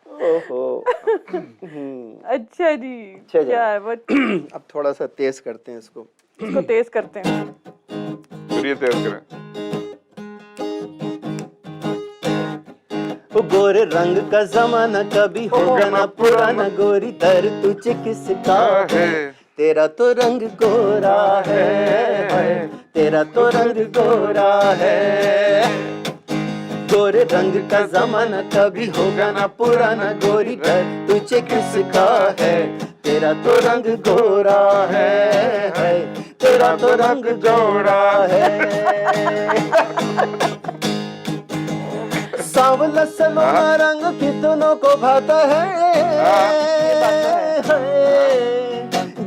Speaker 3: ओहो।
Speaker 1: अच्छा जी,
Speaker 3: अच्छा जी।
Speaker 1: क्या है वो,
Speaker 3: अब थोड़ा सा तेज करते हैं इसको।
Speaker 1: इसको तेज करते हैं।
Speaker 2: फिर ये तेज करें।
Speaker 3: वो गोरे रंग का जमाना कभी होगा ना पुराना, गोरी दर तुझे किसका है, तेरा तो रंग गोरा है, तेरा तो रंग गोरा है। गोरे रंग का जमाना कभी होगा ना पुराना, गोरी दर तुझे किसका है, तेरा तो रंग गोरा है, तेरा तो रंग गोरा है। सांवला सलोना रंग कितनों को भाता है,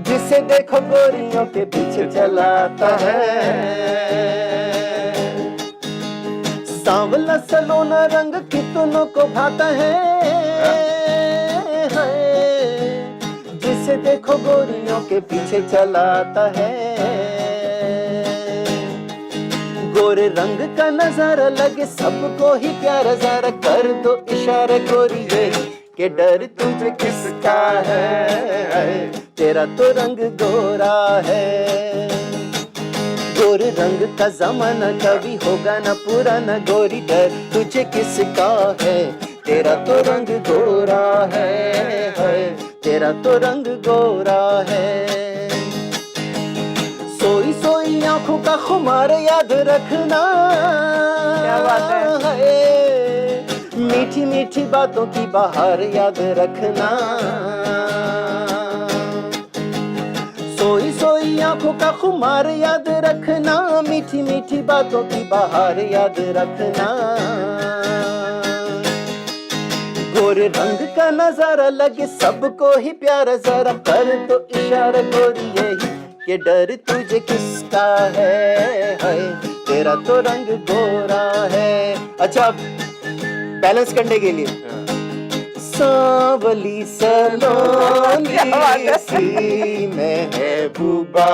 Speaker 3: जिसे देखो गोरियों के पीछे चलाता है। सांवला सलोना रंग कितनों को भाता है, जिसे देखो गोरियों के पीछे चलाता है। गोरे रंग का नजारा लगे सबको ही प्यारा, जरा कर दो इशारा गोरिये के डर तुझे किसका है, तेरा तो रंग गोरा है। गोरे रंग का जमाना कभी होगा ना पुराना, गोरी डर तुझे किसका है, तेरा तो रंग गोरा है, तेरा तो रंग गोरा है। सोई सोई आंखों का खुमार याद रखना,
Speaker 1: क्या बात है।
Speaker 3: मीठी मीठी बातों की बहार याद रखना। सोई सोई आंखों का खुमार याद रखना, मीठी मीठी बातों की बहार याद रखना। गोरे रंग का नजारा लगे सबको ही प्यारा, जरा कर तो इशारा गोरी यही कि डर तुझे किसका है, तेरा तो रंग गोरा है। अच्छा, बैलेंस करने के लिए सांवली सलोनी सी महबूबा,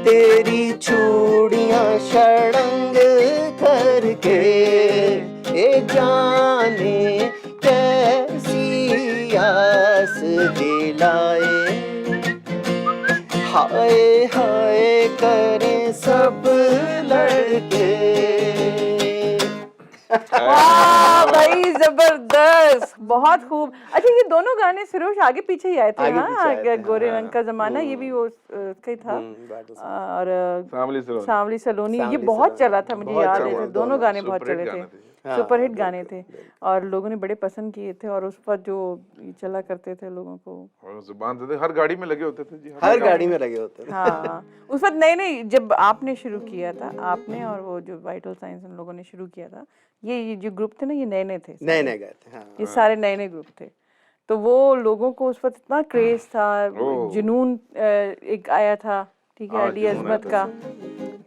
Speaker 3: तेरी चूड़ियां शड़ंग करके ए जाने कैसी आस दिलाए। हाय हाय करें सब लड़के।
Speaker 1: वाह भाई, जबरदस्त, बहुत खूब। अच्छा, ये दोनों गाने फिरोज आगे पीछे ही आए थे।
Speaker 3: आगे
Speaker 1: हाँ,
Speaker 3: पीछे आए थे,
Speaker 1: गोरे रंग का जमाना, ये भी वो उसका ही था। और सांवली सलोनी ये बहुत चला था, मुझे याद है। दोनों गाने बहुत चले थे, सुपरहिट गाने थे और लोगों ने बड़े पसंद किए थे। और उस पर जो चला करते थे लोगों को
Speaker 2: जुबान थे, हर गाड़ी में लगे होते थे जी,
Speaker 3: हर गाड़ी में लगे होते थे।
Speaker 1: हाँ, उस वक्त नए नए जब आपने शुरू किया था, आपने और वो जो वाइटल साइंस उन लोगों ने शुरू किया था, ये जो ग्रुप थे ना, ये नए नए थे,
Speaker 3: नए नए गए थे। हाँ।
Speaker 1: ये सारे नए नए ग्रुप थे। तो वो लोगों को उस वक्त इतना क्रेज था, जुनून एक आया था, ठीक है, अली अजमत का।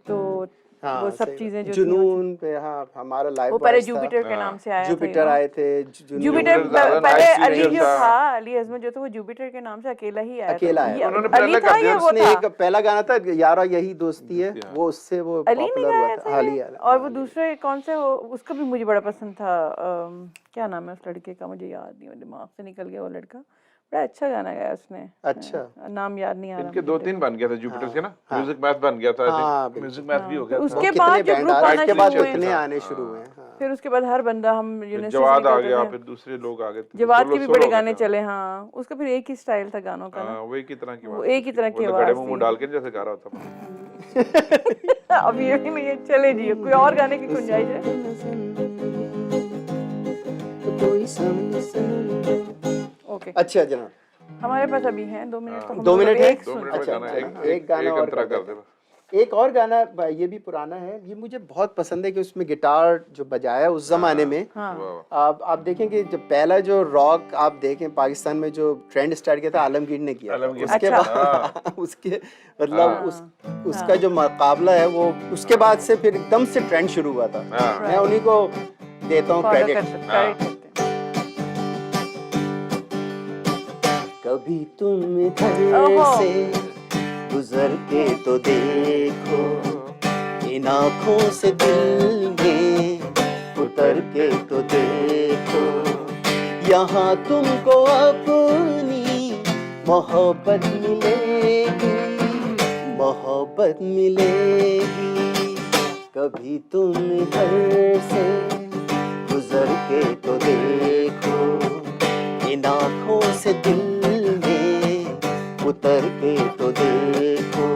Speaker 1: तो
Speaker 3: हाँ,
Speaker 1: वो सब चीजें जो
Speaker 3: जुनून पे, हाँ, हमारा लाइव
Speaker 1: वो पहले जुपिटर के नाम से आया था।
Speaker 3: जुपिटर आए थे,
Speaker 1: जुपिटर पहले अली जो था, अली अजमत जो था, वो जुपिटर के नाम से अकेला ही आया,
Speaker 3: अकेला आया।
Speaker 1: अली था या वो था?
Speaker 3: एक पहला गाना था यारा यही दोस्ती है, वो उससे वो
Speaker 1: अली नहीं गाया था।
Speaker 3: अली।
Speaker 1: और वो दूसरे कौन से, उसका भी मुझे बड़ा पसंद था, क्या नाम है उस लड़के का, मुझे याद नहीं, दिमाग से निकल गया वो लड़का। बड़ा अच्छा गाना गाया उसने।
Speaker 3: अच्छा,
Speaker 1: नाम याद नहीं आ रहा।
Speaker 2: इनके 2-3 बन गया था जुपिटर के ना, म्यूजिक मैथ बन गया था, म्यूजिक मैथ भी हो गया था।
Speaker 1: उसके बाद जो ग्रुप आना शुरू हुए,
Speaker 3: कितने आने शुरू हुए।
Speaker 1: फिर उसके बाद हर बंदा, हम यूनिवर्सिटी
Speaker 2: जवाद आ गया, फिर दूसरे लोग आ गए,
Speaker 1: जवाद के भी बड़े गाने चले। हाँ, उसका फिर एक ही स्टाइल था गानों का ना,
Speaker 2: वो एक ही तरह की
Speaker 1: वो एक ही तरह की आवाज
Speaker 2: मुंह डाल के जैसे गा रहा होता।
Speaker 1: अब ये भी नहीं है, चले जी, कोई और गाने की गुंजाइश है? ओके,
Speaker 3: अच्छा जनाब,
Speaker 1: हमारे पास अभी हैं 2 मिनट, तो हम
Speaker 3: 2 मिनट है।
Speaker 2: अच्छा,
Speaker 3: एक गाना और
Speaker 2: अंतरा कर देना।
Speaker 3: एक और गाना, ये भी पुराना है, ये मुझे बहुत पसंद है कि उसमें गिटार जो बजाया उस जमाने में।
Speaker 1: हाँ।
Speaker 3: आप देखेंगे जब पहला जो रॉक आप देखें पाकिस्तान में जो ट्रेंड स्टार्ट किया था, आलमगीर ने किया था। उसके बाद उसके मतलब उसका जो मुकाबला है वो, उसके बाद से फिर एकदम से ट्रेंड शुरू हुआ था। मैं उन्हीं को देता हूँ क्रेडिट। कभी तुम इधर से गुजर के तो देखो, इन आँखों से दिल में उतर के तो देखो, यहाँ तुमको अपनी मोहब्बत मिलेगी, मोहब्बत मिलेगी। कभी तुम इधर से गुजर के तो देखो, इन आँखों से दिल उतर के तो देखो,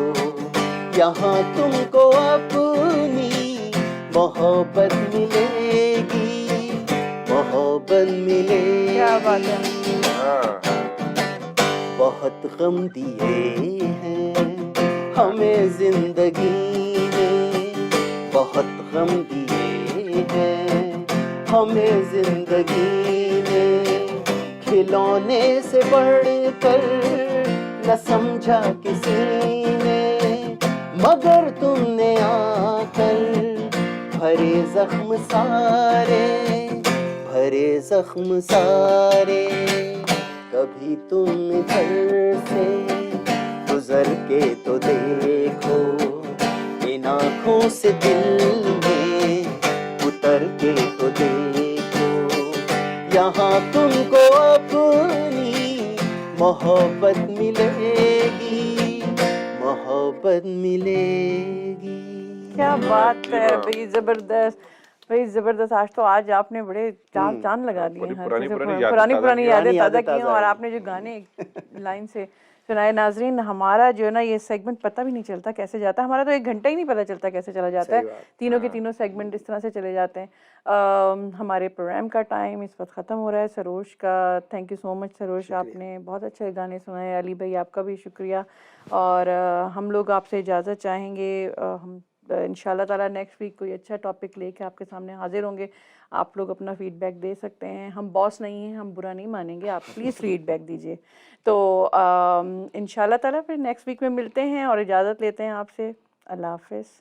Speaker 3: यहाँ तुमको अपनी मोहब्बत मिलेगी, मोहब्बत मिलेगी।
Speaker 1: क्या बात है।
Speaker 3: बहुत गम दिए हैं हमें जिंदगी में, बहुत गम दिए हैं हमें जिंदगी में, खिलौने से बढ़कर न समझा किसी ने, मगर तुमने आकर भरे जख्म सारे, भरे जख्म सारे। कभी तुम इधर से गुजर के तो देखो, इन आँखों से दिल में उतर के तो देखो, यहाँ तुमको अपनी मोहब्बत मिलेगी, मोहब्बत मोहब्बत मिलेगी।
Speaker 1: क्या बात है भाई, जबरदस्त भाई, जबरदस्त। आज आपने बड़े चांद लगा दिए, हर
Speaker 2: पुरानी
Speaker 1: चीज़
Speaker 2: पुरानी
Speaker 1: पे
Speaker 2: यादें
Speaker 1: पुरानी यादें ताज़ा की हैं।
Speaker 3: ताज़ा
Speaker 1: और
Speaker 3: हुई।
Speaker 1: आपने जो गाने लाइन से सुनाए, नाजरीन, हमारा जो है ना ये सेगमेंट पता भी नहीं चलता कैसे जाता है, हमारा तो 1 घंटा ही नहीं पता चलता कैसे चला जाता है। तीनों के तीनों सेगमेंट इस तरह से चले जाते हैं। हमारे प्रोग्राम का टाइम इस वक्त ख़त्म हो रहा है। सरोज का thank you so much. Saroj, आपने बहुत अच्छे गाने सुनाए। अली भाई, आपका भी शुक्रिया। और हम लोग आपसे इजाज़त चाहेंगे। हम इंशाल्लाह ताला नेक्स्ट वीक कोई अच्छा टॉपिक लेके आपके सामने हाजिर होंगे। आप लोग अपना फीडबैक दे सकते हैं। हम बॉस नहीं हैं, हम बुरा नहीं मानेंगे, आप प्लीज़ फीडबैक दीजिए। तो इंशाल्लाह ताला फिर नेक्स्ट वीक में मिलते हैं और इजाज़त लेते हैं आपसे। अल्लाह हाफ़िज़।